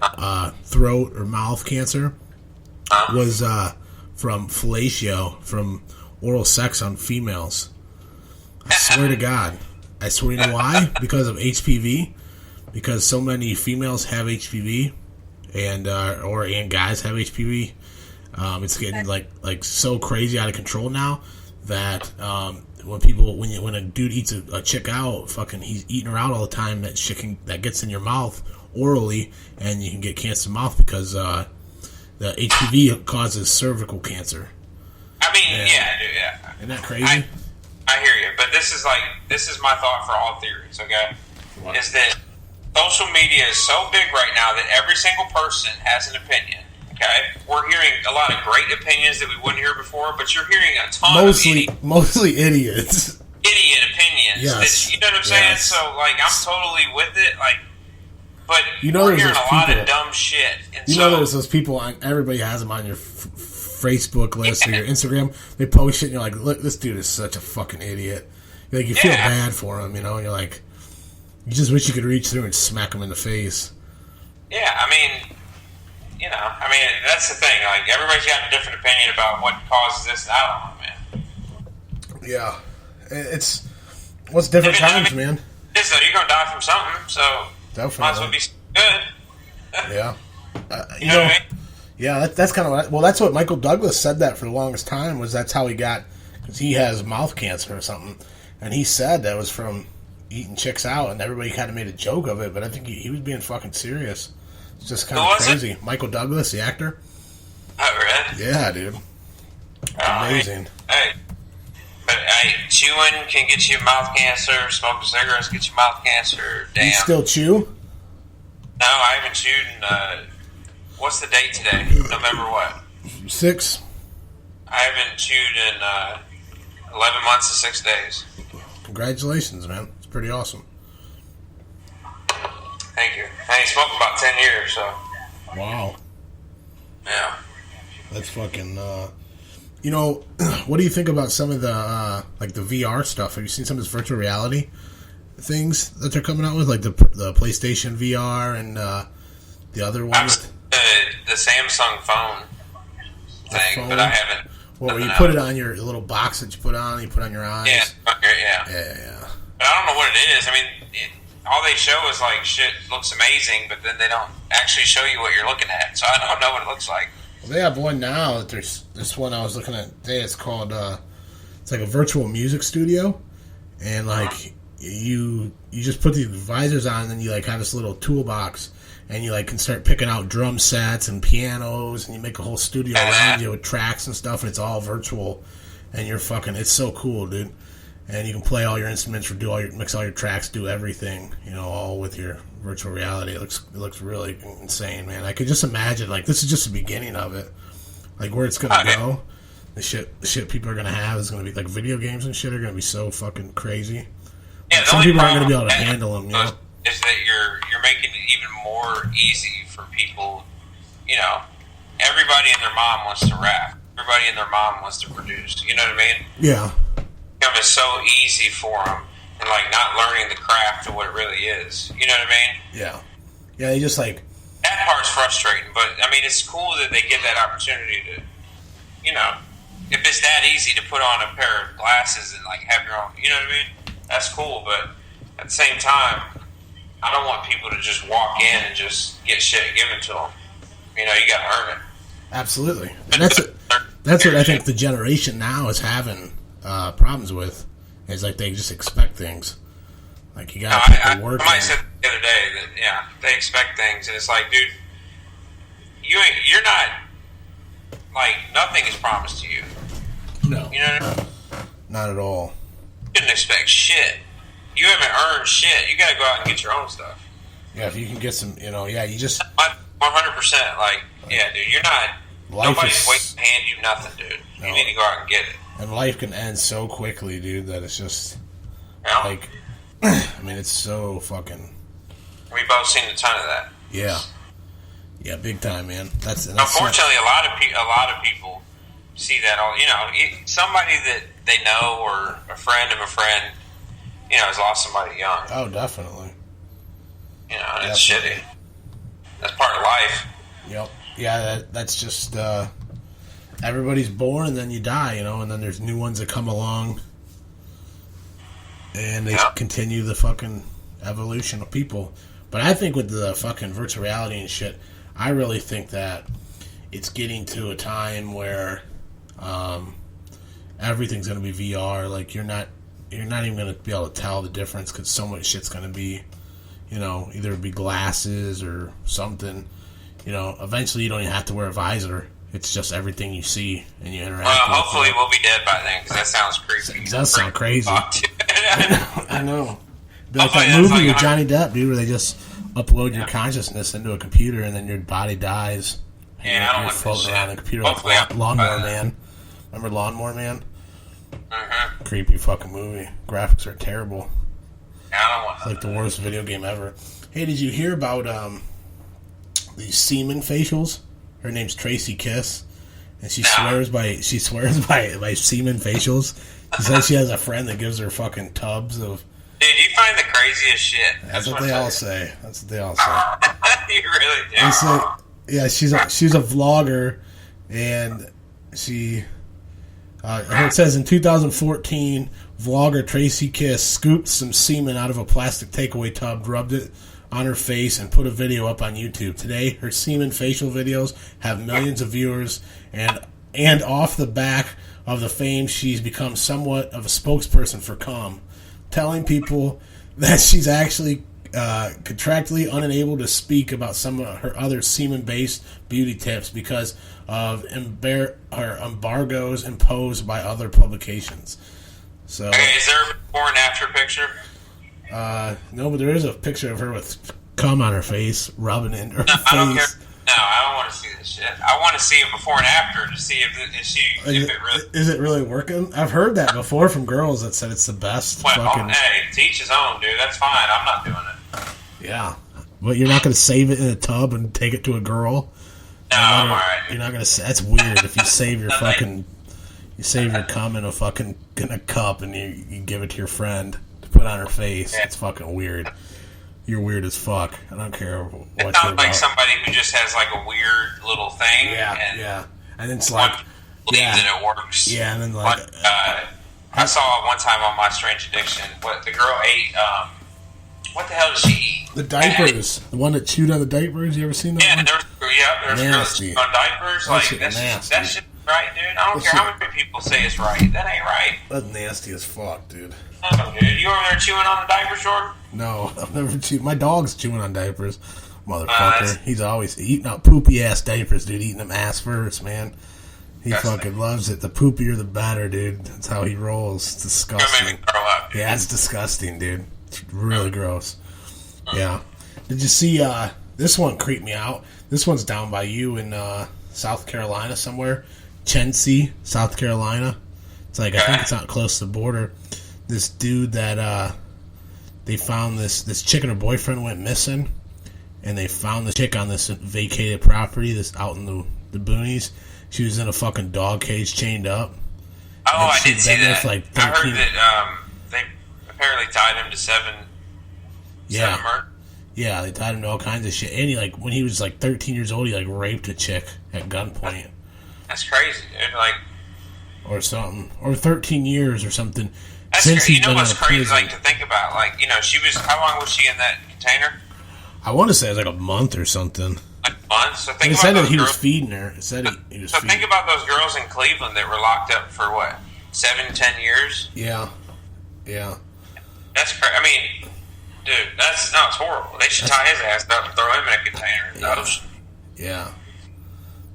throat or mouth cancer, was from fellatio, from oral sex on females. I swear to God. I swear, you know why? Because of HPV. Because so many females have HPV, and guys have HPV. It's getting like so crazy out of control now that when a dude eats a chick out, fucking he's eating her out all the time. That shit that gets in your mouth orally, and you can get cancer in the mouth because the HPV causes cervical cancer. I mean, yeah. Isn't that crazy? I hear you, but this is my thought for all theories. Okay, what? Is that social media is so big right now that every single person has an opinion. Okay, we're hearing a lot of great opinions that we wouldn't hear before, but you're hearing a ton of mostly idiots. Idiot opinions. Yes. You know what I'm saying? Yes. So, like, I'm totally with it. Like, but you know, we're hearing a lot of dumb shit. And you know, there's those people. Everybody has them on your Facebook list or your Instagram. They post shit, and you're like, "Look, this dude is such a fucking idiot." Like, you feel bad for him, you know, and you're like, you just wish you could reach through and smack him in the face. Yeah, I mean, you know, that's the thing. Like, everybody's got a different opinion about what causes this and I don't know, man. Yeah. It's different times, man. So you're going to die from something, so definitely. Might as well be good. Yeah. You know what I mean? Yeah, that's kind of that's what Michael Douglas said that for the longest time, was that's how he got, because he has mouth cancer or something, and he said that was from eating chicks out, and everybody kind of made a joke of it, but I think he was being fucking serious. It's just kind of crazy. Michael Douglas, the actor. Oh, really? Yeah, dude. Amazing. Hey, but chewing can get you mouth cancer. Smoking cigarettes gets you mouth cancer. Damn. You still chew? No, I haven't chewed in, what's the date today? November what? 6. I haven't chewed in 11 months and 6 days. Congratulations, man. It's pretty awesome. Thank you. I ain't smoked about 10 years, so. Wow. Yeah. That's fucking, you know, what do you think about some of the, like the VR stuff? Have you seen some of this virtual reality things that they're coming out with? Like the PlayStation VR and the other ones? The Samsung phone thing, but I haven't. Well, where you put it on your little box that you put on your eyes? Yeah. But I don't know what it is. I mean, all they show is like shit looks amazing, but then they don't actually show you what you're looking at. So I don't know what it looks like. Well, they have one now that there's this one I was looking at today. It's called it's like a virtual music studio, and like you just put the visors on, and then you like have this little toolbox, and you like can start picking out drum sets and pianos, and you make a whole studio around you with tracks and stuff, and it's all virtual, and you're fucking. It's so cool, dude. And you can play all your instruments, or mix all your tracks, do everything, you know, all with your virtual reality. It looks really insane, man. I could just imagine, like, this is just the beginning of it. Like, where it's gonna go, the shit people are gonna have is gonna be like video games and shit are gonna be so fucking crazy. Yeah, like, some people aren't gonna be able to handle them. You know, is that you're making it even more easy for people. You know, everybody and their mom wants to rap. Everybody and their mom wants to produce. You know what I mean? Yeah. It's so easy for them, and like not learning the craft of what it really is. You know what I mean? Yeah. Yeah, they just like that part's frustrating, but I mean, it's cool that they get that opportunity to, you know, if it's that easy to put on a pair of glasses and like have your own, you know what I mean? That's cool, but at the same time, I don't want people to just walk in and just get shit given to them. You know, you got to earn it. Absolutely, and that's what I think the generation now is having problems with. Is like they just expect things. Like you got to put the work. Somebody said the other day that they expect things, and it's like, dude, you're not like nothing is promised to you. No, you know what I mean? Not at all. You didn't expect shit. You haven't earned shit. You got to go out and get your own stuff. Yeah, if you can get some, you know, you just 100%. Like, yeah, dude, you're not. Nobody's waiting to hand you nothing, dude. No. You need to go out and get it. And life can end so quickly, dude, that it's just like, I mean, it's so fucking. We've both seen a ton of that. Yeah, big time, man. That's unfortunately a lot of people see that all. You know, somebody that they know or a friend of a friend, you know, has lost somebody young. Oh, definitely. You know, and it's shitty. That's part of life. Yep. Yeah, that's just everybody's born and then you die, you know, and then there's new ones that come along and they continue the fucking evolution of people. But I think with the fucking virtual reality and shit, I really think that it's getting to a time where everything's going to be VR. Like you're not even going to be able to tell the difference because so much shit's going to be, you know, either be glasses or something. You know, eventually you don't even have to wear a visor. It's just everything you see and you interact with. Hopefully we'll be dead by then because that sounds creepy. It does sound crazy. I know. Like that movie with Johnny Depp, dude, where they just upload your consciousness into a computer and then your body dies. And I don't you're floating around in a computer like Lawnmower Man. Remember Lawnmower Man? Mm-hmm. Creepy fucking movie. Graphics are terrible. I don't want it's like the worst video game ever. Hey, did you hear about these semen facials? Her name's Tracy Kiss, and she swears by semen facials. She says she has a friend that gives her fucking tubs of. Dude, you find the craziest shit. That's what they all say. That's what they all say. You really do. They say, yeah, she's a vlogger, and she. It says in 2014, vlogger Tracy Kiss scooped some semen out of a plastic takeaway tub, rubbed it on her face, and put a video up on YouTube. Today, her semen facial videos have millions of viewers, and off the back of the fame, she's become somewhat of a spokesperson for cum, telling people that she's actually contractually unable to speak about some of her other semen-based beauty tips because of her embargoes imposed by other publications. So, okay, is there a before and after picture? no, but there is a picture of her with cum on her face, rubbing it in her face. I don't care. No, I don't want to see this shit. I want to see it before and after to see if it really is it really working. I've heard that before from girls that said it's the best. Well, fucking... hey, to each his own, dude. That's fine. I'm not doing it. Yeah, but you're not going to save it in a tub and take it to a girl. No, I'm alright. You're not going to. That's weird. If you save your fucking, you save your cum in a cup and you give it to your friend to put on her face. It's fucking weird. You're weird as fuck. I don't care what it sounds like somebody who just has like a weird little thing. Yeah. And it's like, that it works. Yeah, and then like, I saw one time on My Strange Addiction what the girl ate. What the hell did she eat? The diapers. The one that chewed on the diapers. You ever seen that one? There's nasty. girls on diapers. That shit right, dude. I don't care how many people say it's right. That ain't right. That's nasty as fuck, dude. Oh, dude. You over there chewing on the diapers, Jordan? No, I've never chewed. My dog's chewing on diapers, motherfucker. He's always eating out poopy ass diapers, dude. Eating them ass first, man. He fucking loves it. The poopier, the better, dude. That's how he rolls. It's disgusting. Made me throw up, dude. Yeah, it's disgusting, dude. It's really gross. Yeah. Did you see? This one creeped me out. This one's down by you in South Carolina somewhere. Chensey, South Carolina. It's like, I think it's out close to the border. This dude that they found this chick and her boyfriend went missing, and they found the chick on this vacated property, this out in the boonies. She was in a fucking dog cage, chained up. Oh, I did see that. For like I heard that they apparently tied him to seven murders. Yeah, they tied him to all kinds of shit. And he, like, when he was like 13 years old, he like raped a chick at gunpoint. That's crazy, dude. Like, or something, or 13 years or something. That's Since crazy. he's You know been what's out of crazy? prison. Like, to think about, like, you know, she was. How long was she in that container? I want to say it was like a month or something. Like a month. So think it about said that those he girls. was feeding her. It said he was. So feeding. think about those girls in Cleveland that were locked up for what, 7-10 years? Yeah. That's crazy. I mean, dude, it's horrible. They should tie his ass up and throw him in a container in the ocean. Yeah.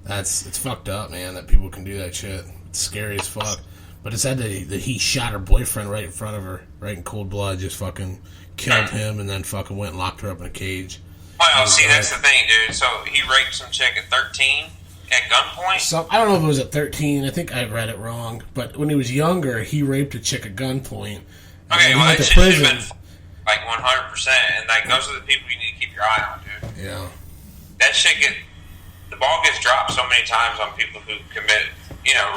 It's fucked up, man, that people can do that shit. It's scary as fuck. But it said that he shot her boyfriend right in front of her, right in cold blood, just fucking killed him, and then fucking went and locked her up in a cage. Well, see, that's the thing, dude. So he raped some chick at 13 at gunpoint? So, I don't know if it was at 13. I think I read it wrong. But when he was younger, he raped a chick at gunpoint. Okay, well, that shit should have been like 100%. And like, those are the people you need to keep your eye on, dude. Yeah. That shit the ball gets dropped so many times on people who commit,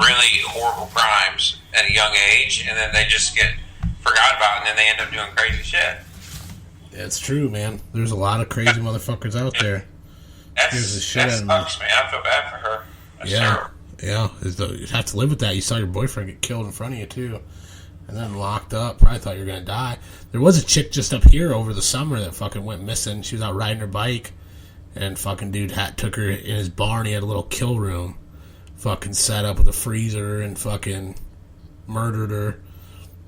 really horrible crimes at a young age, and then they just get forgot about, and then they end up doing crazy shit. It's true, man. There's a lot of crazy motherfuckers out there. That sucks, man. I feel bad for her. That's terrible. Yeah. You have to live with that. You saw your boyfriend get killed in front of you, too. And then locked up. Probably thought you were going to die. There was a chick just up here over the summer that fucking went missing. She was out riding her bike, and fucking dude took her in his barn. He had a little kill room. Fucking set up with a freezer and fucking murdered her.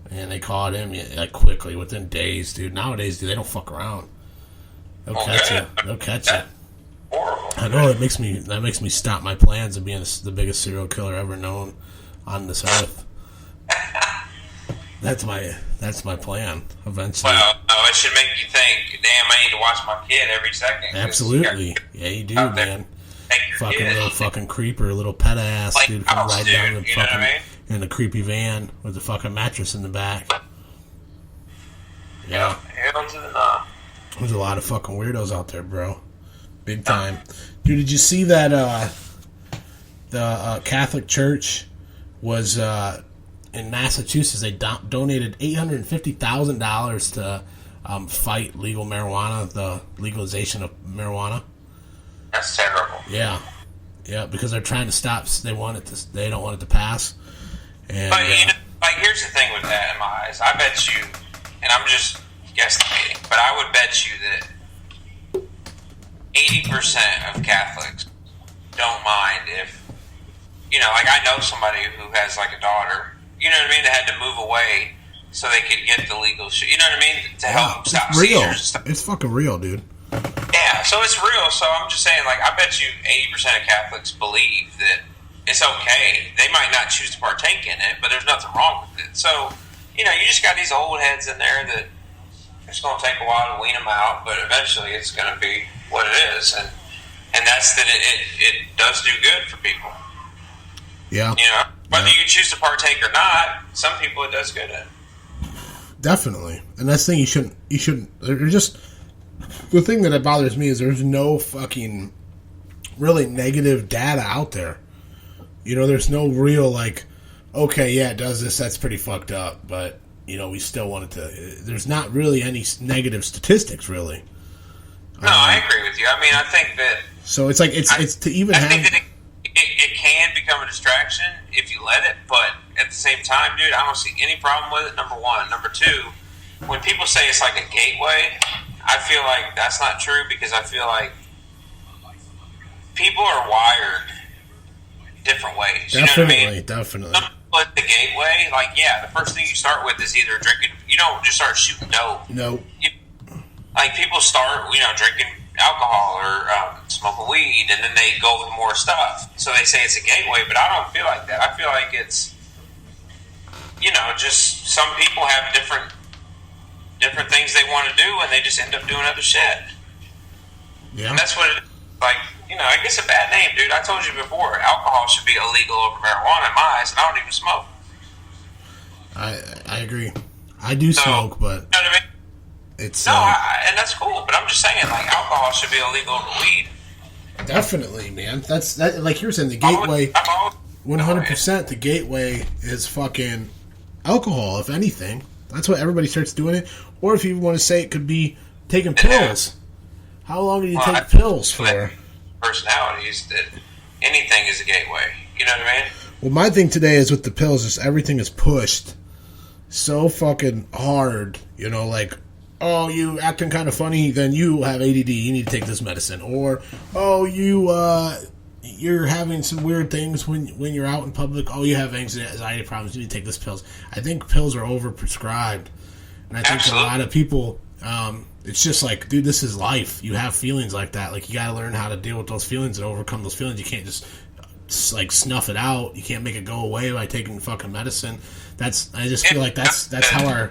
And they caught him like quickly, within days, dude. Nowadays, dude, they don't fuck around. They'll catch you. They'll catch you. Horrible. I know that makes me stop my plans of being the biggest serial killer ever known on this earth. That's my plan. Eventually. Well, no, it should make you think. Damn, I need to watch my kid every second. Absolutely. Yeah, you do, man. Fucking kid. Little fucking creeper, little pet ass, like, dude, come right down the fucking in a creepy van with a fucking mattress in the back. Yeah. There's a lot of fucking weirdos out there, bro. Big time. Dude, did you see that the Catholic Church was in Massachusetts? They donated $850,000 to fight legal marijuana, the legalization of marijuana. That's terrible. Yeah, because they're trying to stop. They don't want it to pass. And, but here's the thing with that in my eyes. I bet you, and I'm just guesstimating, but I would bet you that 80% of Catholics don't mind if, like I know somebody who has like a daughter, you know what I mean, that had to move away so they could get the legal shit, you know what I mean, to help stop seizures. It's fucking real, dude. Yeah, so it's real. So I'm just saying, like, I bet you 80% of Catholics believe that it's okay. They might not choose to partake in it, but there's nothing wrong with it. So, you know, you just got these old heads in there that it's going to take a while to wean them out, but eventually it's going to be what it is, and that's that it does do good for people. Yeah. You know, whether you choose to partake or not, some people it does good in. Definitely. And that's the thing, you shouldn't, there's just, the thing that bothers me is there's no fucking really negative data out there. You know, there's no real, like, okay, yeah, it does this, that's pretty fucked up, but, you know, we still want it to, there's not really any negative statistics, really. No, I agree with you. I mean, I think that... So it's like, it's to even have... I think that it can become a distraction if you let it, but at the same time, dude, I don't see any problem with it, number one. Number two, when people say it's like a gateway, I feel like that's not true, because I feel like people are wired different ways. You know what I mean? Definitely. Some people at the gateway, like, yeah, the first thing you start with is either drinking. You don't just start shooting dope. No. Like, people start, you know, drinking alcohol or smoking weed, and then they go with more stuff. So they say it's a gateway, but I don't feel like that. I feel like it's, you know, just some people have different things they want to do, and they just end up doing other shit. Yeah. And that's what it is. Like, you know, it gets a bad name, dude. I told you before, alcohol should be illegal over marijuana in my eyes, and I don't even smoke. I agree. I do smoke, but... You know what I mean? It's... No, and that's cool, but I'm just saying, like, alcohol should be illegal over weed. Definitely, man. That's like you were saying, the gateway... 100% the gateway is fucking alcohol, if anything. That's what everybody starts doing it. Or if you want to say it could be taking pills. How long do you take pills for? Personalities that anything is a gateway. You know what I mean? Well, my thing today is with the pills is everything is pushed so fucking hard. You know, like, oh, you acting kind of funny, then you have ADD, you need to take this medicine. Or, oh, you're having some weird things when you're out in public. Oh, you have anxiety problems, you need to take this pills. I think pills are overprescribed. And I think a lot of people, it's just like, dude, this is life. You have feelings like that. Like, you got to learn how to deal with those feelings and overcome those feelings. You can't just, like, snuff it out. You can't make it go away by taking fucking medicine. I just feel like that's how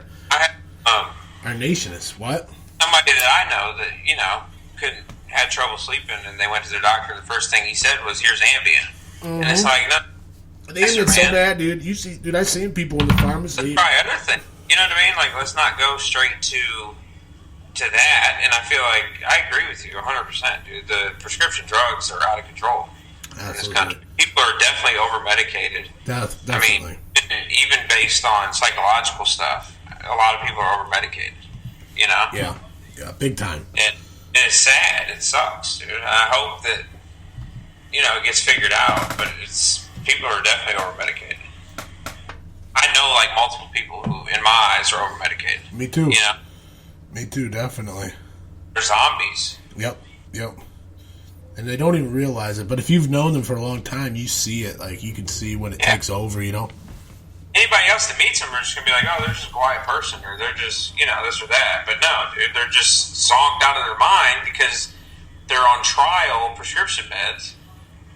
our nation is. What? Somebody that I know that, you know, had trouble sleeping, and they went to their doctor. The first thing he said was, "Here's Ambien," and it's like, no. The Ambien's so bad, dude. Dude, I've seen people in the pharmacy. Try other things. You know what I mean? Like, let's not go straight to that. And I feel like I agree with you 100%, dude. The prescription drugs are out of control in this country. People are definitely over medicated. Definitely. I mean, even based on psychological stuff, a lot of people are over medicated. You know? Yeah, big time. And it's sad. It sucks, dude. I hope that, you know, it gets figured out. But people are definitely over medicated. I know, like, multiple people who, in my eyes, are over medicated. Me too. You know? Me too, definitely. They're zombies. Yep. And they don't even realize it. But if you've known them for a long time, you see it. Like, you can see when it takes over, you know? Anybody else that meets them are just going to be like, oh, they're just a quiet person, or they're just, you know, this or that. But no, dude, they're just zonked out of their mind because they're on trial prescription meds,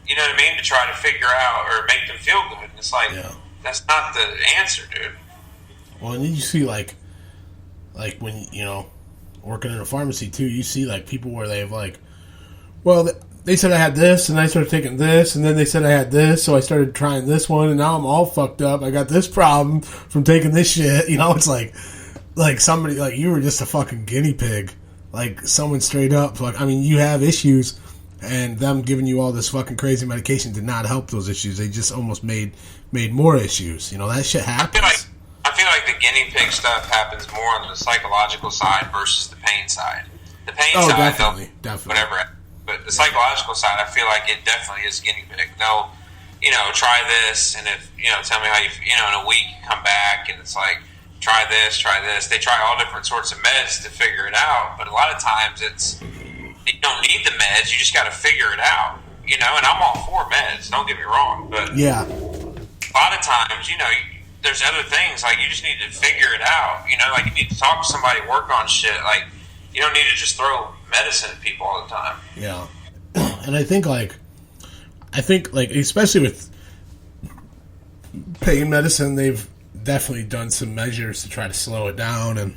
you know what I mean, to try to figure out or make them feel good. And it's like, that's not the answer, dude. Well, and then you see, like when, you know, working in a pharmacy, too, you see, like, people where they have, like, well, they said I had this, and I started taking this, and then they said I had this, so I started trying this one, and now I'm all fucked up. I got this problem from taking this shit. You know, it's like somebody, like, you were just a fucking guinea pig. Like, someone straight up, like, I mean, you have issues, and them giving you all this fucking crazy medication did not help those issues. They just almost made more issues. You know, that shit happens. I feel like the guinea pig stuff happens more on the psychological side versus the pain side. The pain side, definitely. Whatever. But the psychological side, I feel like it definitely is guinea pig. They'll, you know, try this, and if, you know, tell me how you know, in a week you come back, and it's like, try this. They try all different sorts of meds to figure it out, but a lot of times you don't need the meds, you just got to figure it out, you know, and I'm all for meds, don't get me wrong, but yeah, a lot of times, you know, there's other things, like, you just need to figure it out, you know, like, you need to talk to somebody, work on shit, like, you don't need to just throw medicine at people all the time. Yeah. And I think, especially with pain medicine, definitely done some measures to try to slow it down and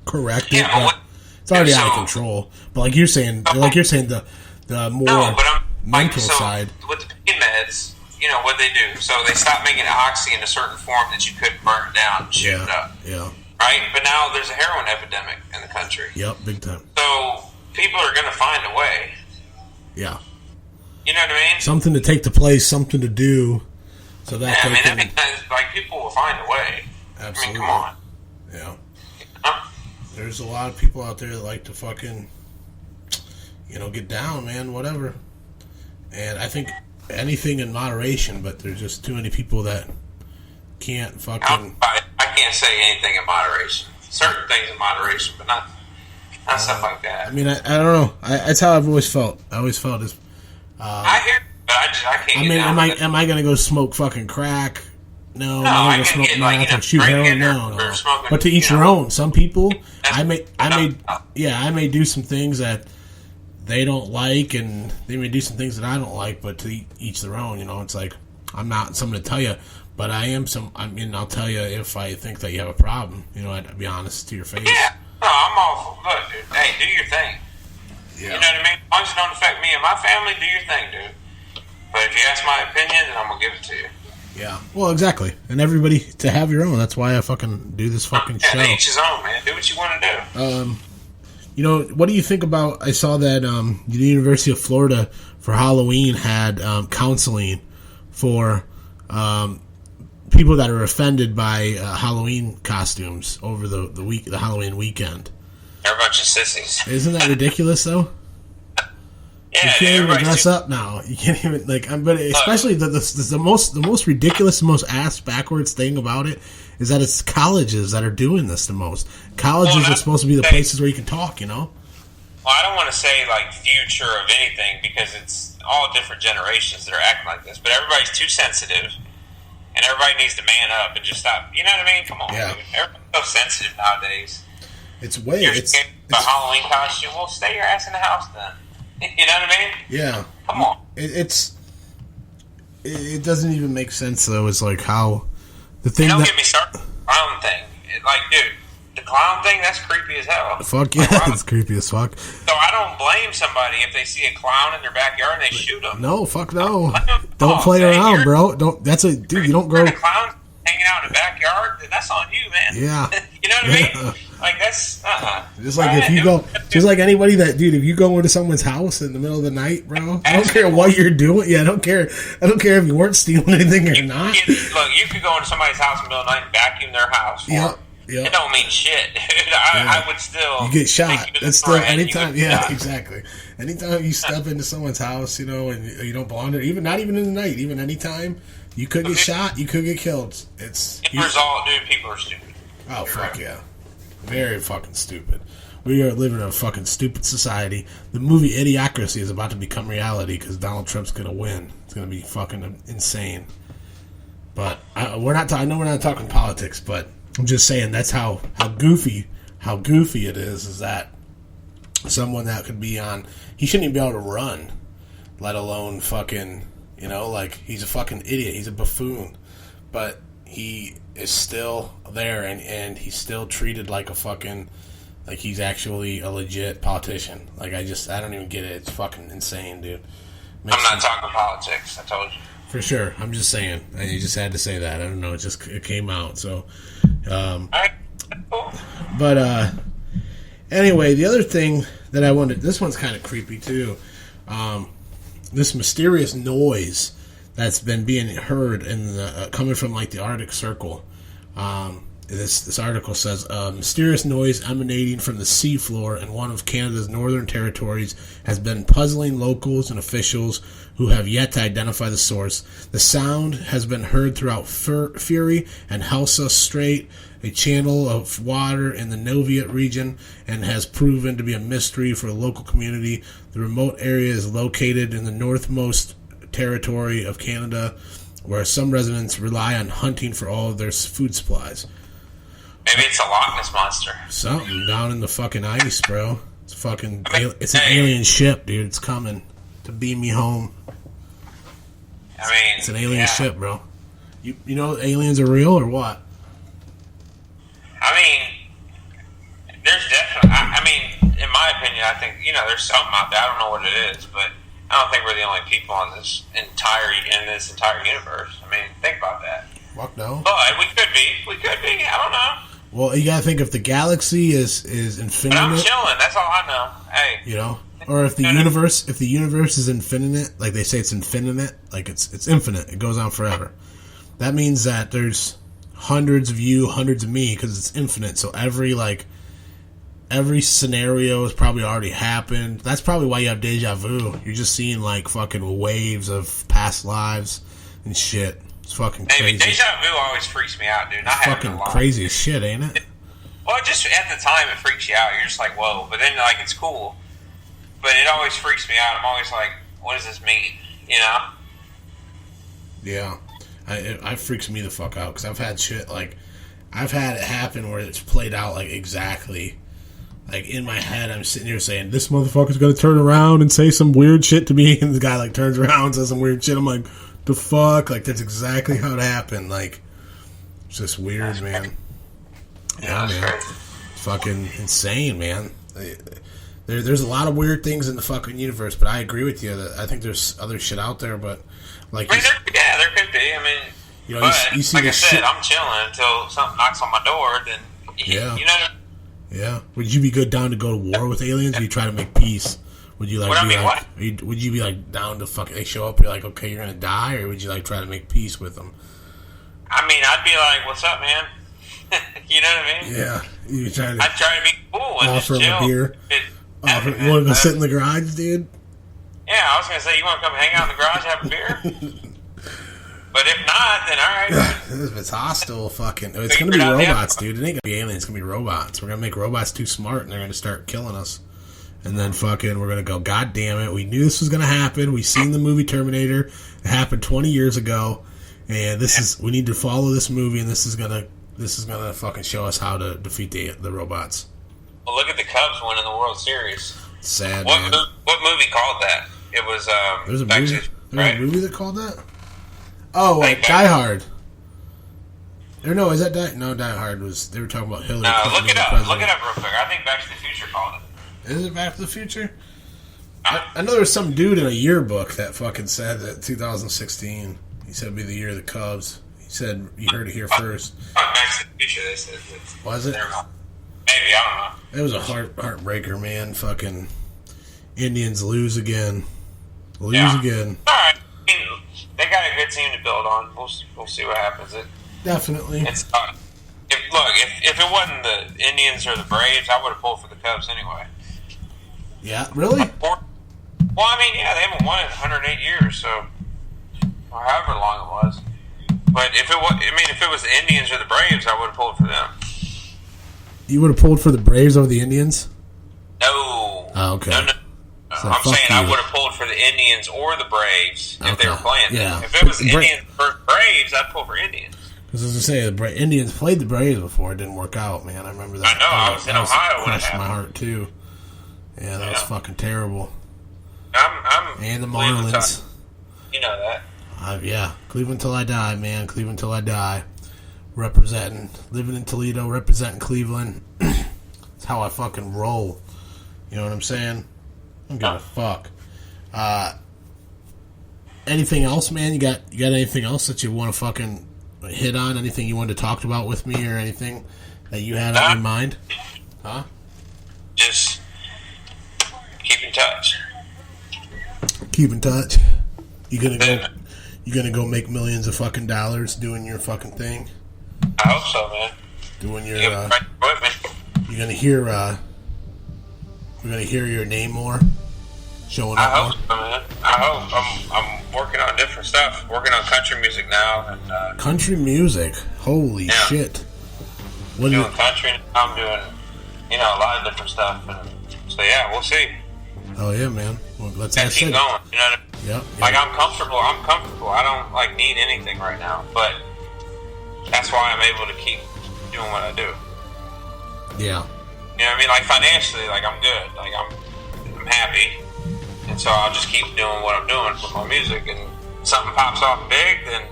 correct it. Yeah, But it's already out of control. But like you're saying, the more mental side. With the pain meds, what they do. So they stopped making oxy in a certain form that you couldn't burn it down and shoot it up. Yeah. Right? But now there's a heroin epidemic in the country. Yep, big time. So people are going to find a way. Yeah. You know what I mean? Something to take the place, something to do. So that people will find a way. Absolutely. Come on. Yeah. There's a lot of people out there that like to fucking, get down, man, whatever. And I think anything in moderation, but there's just too many people that can't fucking... I can't say anything in moderation. Certain things in moderation, but not stuff like that. I mean, I don't know. That's how I've always felt. I always felt as... I hear it, but I can't I mean, am I going to go smoke fucking crack? No. Am I going to smoke meth or shoot heroin? No. But to each their own. Some people, I may do some things that they don't like, and they may do some things that I don't like, but to each their own, it's like, I'm not someone to tell you, but I'll tell you if I think that you have a problem, I'd be honest to your face. Yeah, no, I'm all for, look, dude, hey, do your thing. Yeah. You know what I mean? As long as it don't affect me and my family, do your thing, dude. But if you ask my opinion, then I'm going to give it to you. Yeah. Well, exactly. And everybody to have your own. That's why I fucking do this fucking show. Yeah, each his own, man. Do what you want to do. What do you think about, I saw that the University of Florida for Halloween had counseling for people that are offended by Halloween costumes over the Halloween weekend. They're a bunch of sissies. Isn't that ridiculous, though? Yeah, you can't even dress up now. You can't even but especially the most ridiculous, most ass backwards thing about it is that it's colleges that are doing this the most. Colleges are supposed to be the places where you can talk, Well, I don't want to say future of anything because it's all different generations that are acting like this, but everybody's too sensitive, and everybody needs to man up and just stop. You know what I mean? Come on, dude. Everybody's so sensitive nowadays. It's a Halloween costume. Well, stay your ass in the house then. You know what I mean? Yeah. Come on. It doesn't even make sense though. It's like how the thing. Don't get me started. Clown thing. Dude, the clown thing, that's creepy as hell. Fuck yeah, that's creepy as fuck. So I don't blame somebody if they see a clown in their backyard and they shoot them. No, fuck no. Don't play around, bro. Don't. That's a dude. You don't go. A clown hanging out in the backyard. That's on you, man. Yeah. You know what I mean? That's just like if you go, just like anybody that dude. If you go into someone's house in the middle of the night, bro, I don't care what you're doing. Yeah, I don't care. I don't care if you weren't stealing anything or not. Look, you could go into somebody's house in the middle of the night and vacuum their house. Yep. It don't mean shit. I would still. You get shot. That's still anytime. Yeah, exactly. Anytime you step into someone's house, and you don't belong there, not even in the night, even anytime, you could get shot. You could get killed. People are stupid. Oh fuck yeah, very fucking stupid. We are living in a fucking stupid society. The movie Idiocracy is about to become reality because Donald Trump's gonna win. It's gonna be fucking insane. But we're not. I know we're not talking politics, but I'm just saying that's how goofy it is. Is that someone that could be on? He shouldn't even be able to run, let alone fucking. He's a fucking idiot. He's a buffoon, but he is still there, and he's still treated like a fucking. Like he's actually a legit politician. I don't even get it. It's fucking insane, dude. I'm not talking politics. I told you. For sure. I'm just saying. You just had to say that. I don't know. It came out. So, but anyway, the other thing that I wanted. This one's kind of creepy too. This mysterious noise that's been being heard in the coming from the Arctic Circle. This article says a mysterious noise emanating from the seafloor in one of Canada's northern territories has been puzzling locals and officials who have yet to identify the source. The sound has been heard throughout Fury and Helsa Strait, a channel of water in the Noviot region, and has proven to be a mystery for the local community. The remote area is located in the northmost territory of Canada, where some residents rely on hunting for all of their food supplies. Maybe it's a Loch Ness monster. Something down in the fucking ice, bro. It's fucking. It's an alien ship, dude. It's coming to beam me home. It's an alien ship, bro. You know aliens are real or what? I mean, there's definitely. I mean, in my opinion, I think there's something out there. I don't know what it is, but I don't think we're the only people on this entire universe. I mean, think about that. Fuck no. But we could be. I don't know. Well, you gotta think if the galaxy is infinite. But I'm chilling. That's all I know. Hey. Or if the universe is infinite, like they say it's infinite, like it's infinite. It goes on forever. That means that there's hundreds of you, hundreds of me, because it's infinite. So every scenario has probably already happened. That's probably why you have deja vu. You're just seeing like fucking waves of past lives and shit. It's fucking crazy. Deja vu always freaks me out, dude. Not fucking crazy as shit, ain't it? Well, just at the time it freaks you out. You're just like, whoa. But then like it's cool. But it always freaks me out. I'm always like, what does this mean? Yeah. It freaks me the fuck out because I've had shit like I've had it happen where it's played out like exactly like in my head. I'm sitting here saying this motherfucker's gonna turn around and say some weird shit to me, and the guy like turns around and says some weird shit. I'm like, the fuck, like that's exactly how it happened. Like it's just weird, man. Yeah, man, it's fucking insane, man. There's a lot of weird things in the fucking universe, but I agree with you that I think there's other shit out there, but like there could be. I mean, you see like I said, I'm chilling until something knocks on my door. Then yeah. Would you be down to go to war with aliens? Or you try to make peace? Would you would you be like down to fucking they show up? You're like, okay, you're gonna die, or would you like try to make peace with them? I mean, I'd be like, what's up, man? You know what I mean? Yeah, I'd try to be cool and offer just chill. Him a beer. You want to go sit in the garage, dude? Yeah, I was gonna say, you want to come hang out in the garage, have a beer? But if not, then alright. If it's hostile, it's gonna be robots, dude. It ain't gonna be aliens. It's gonna be robots. We're gonna make robots too smart, and they're gonna start killing us. And then we're gonna go, God damn it! We knew this was gonna happen. We seen the movie Terminator. It happened 20 years ago, and we need to follow this movie, and this is gonna fucking show us how to defeat the robots. Well, look at the Cubs winning the World Series. Sad, what man. What movie called that? It was There's a movie that called that? Oh, Die Hard. Or no, is that Die Hard was they were talking about Hillary Clinton. Look it up. Look it up real quick. I think Back to the Future called it. Is it Back to the Future? I know there was some dude in a yearbook that fucking said that 2016. He said it'd be the year of the Cubs. He said you heard it here first. Back to the Future. They said. Was it? Maybe, I don't know. It was a heartbreaker, man. Fucking Indians lose again. Again. All right. I mean, they got a good team to build on. We'll see what happens. Definitely. If it wasn't the Indians or the Braves, I would have pulled for the Cubs anyway. Yeah, really? Well, I mean, yeah, they haven't won in 108 years, so or however long it was. But if it was the Indians or the Braves, I would have pulled for them. You would have pulled for the Braves over the Indians? No. Oh, okay. No. So I'm saying you. I would have pulled for the Indians or the Braves if they were playing. Yeah. If it was Indians versus Braves, I'd pull for Indians. Because as I say, the Indians played the Braves before. It didn't work out, man. I remember that. I know. I was in Ohio when it crushed happened. my heart, too. Yeah, that was fucking terrible. I'm the Marlins. You know that. Yeah. Cleveland till I die, man. Cleveland till I die. Representing. Living in Toledo, representing Cleveland. That's how I fucking roll. You know what I'm saying? I don't give a fuck. Anything else, man? You got anything else that you want to fucking hit on? Anything you wanted to talk about with me or anything that you had on your mind? Huh? Just keep in touch. Keep in touch. You gonna go make millions of fucking dollars doing your fucking thing? I hope so, man. Doing your equipment. You're gonna hear we're gonna hear your name more. Showing up. I hope so, man. I hope. I'm working on different stuff. Working on country music now. And, country music? Holy shit. What doing country. I'm doing, a lot of different stuff. And so, yeah, we'll see. Oh, yeah, man. Well, let's keep going. You know what I mean? Yep. Like, I'm comfortable. I don't, need anything right now. But that's why I'm able to keep doing what I do. Yeah. You know what I mean? Like, financially, like, I'm good. Like, I'm happy. And so I'll just keep doing what I'm doing with my music. And if something pops off big, then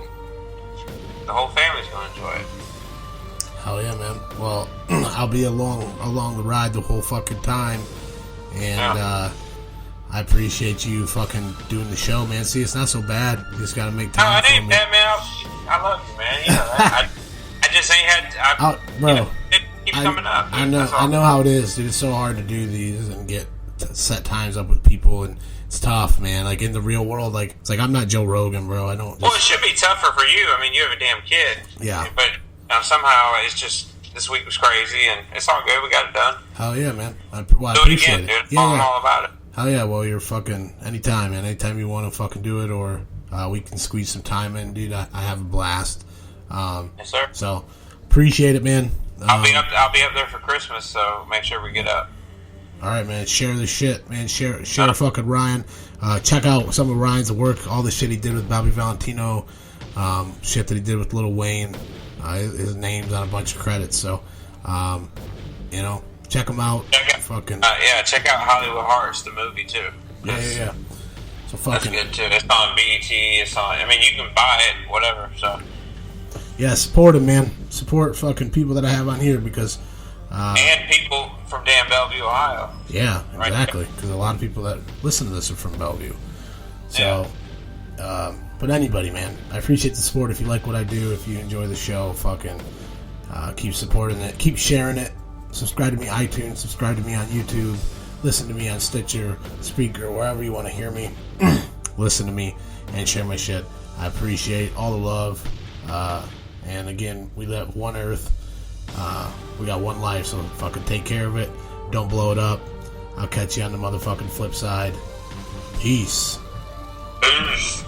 the whole family's gonna enjoy it. Hell yeah, man. Well, I'll be along the ride the whole fucking time, and I appreciate you fucking doing the show, man. See, it's not so bad. You just gotta make time. No, it for ain't me. bad, man. I love you, man. You know that. I just ain't had. Bro, you know, it keeps coming up. I know how it is, dude. It's so hard to do these and get set times up with people, and it's tough, man. Like in the real world, like it's like I'm not Joe Rogan, bro. I don't. Well, it should be tougher for you. I mean, you have a damn kid. Yeah. But somehow it's just this week was crazy, and it's all good. We got it done. Hell yeah, man. I Do it appreciate again, it. dude. I'm all about it. Hell yeah. Well, you're fucking anytime, man. Anytime you want to fucking do it, or we can squeeze some time in, dude. I have a blast. Yes, sir. So appreciate it, man. I'll be up there for Christmas, so make sure we get up. All right, man. Share the shit, man. Share fucking Ryan. Check out some of Ryan's work. All the shit he did with Bobby Valentino. Shit that he did with Lil Wayne. His name's on a bunch of credits. So, check him out. Check out Hollywood Hearts, the movie too. Yeah. So That's fucking good too. It's on BET. It's on. I mean, you can buy it, whatever. So. yeah, support him, man. Support fucking people that I have on here because. And people from damn Bellevue, Ohio. Yeah, exactly. Because a lot of people that listen to this are from Bellevue. So, but anybody, man, I appreciate the support. If you like what I do, if you enjoy the show, fucking keep supporting it, keep sharing it. Subscribe to me on iTunes. Subscribe to me on YouTube. Listen to me on Stitcher, Spreaker, wherever you want to hear me. Listen to me and share my shit. I appreciate all the love. And again, we live one Earth. We got one life, so fucking take care of it. Don't blow it up. I'll catch you on the motherfucking flip side. Peace. Peace.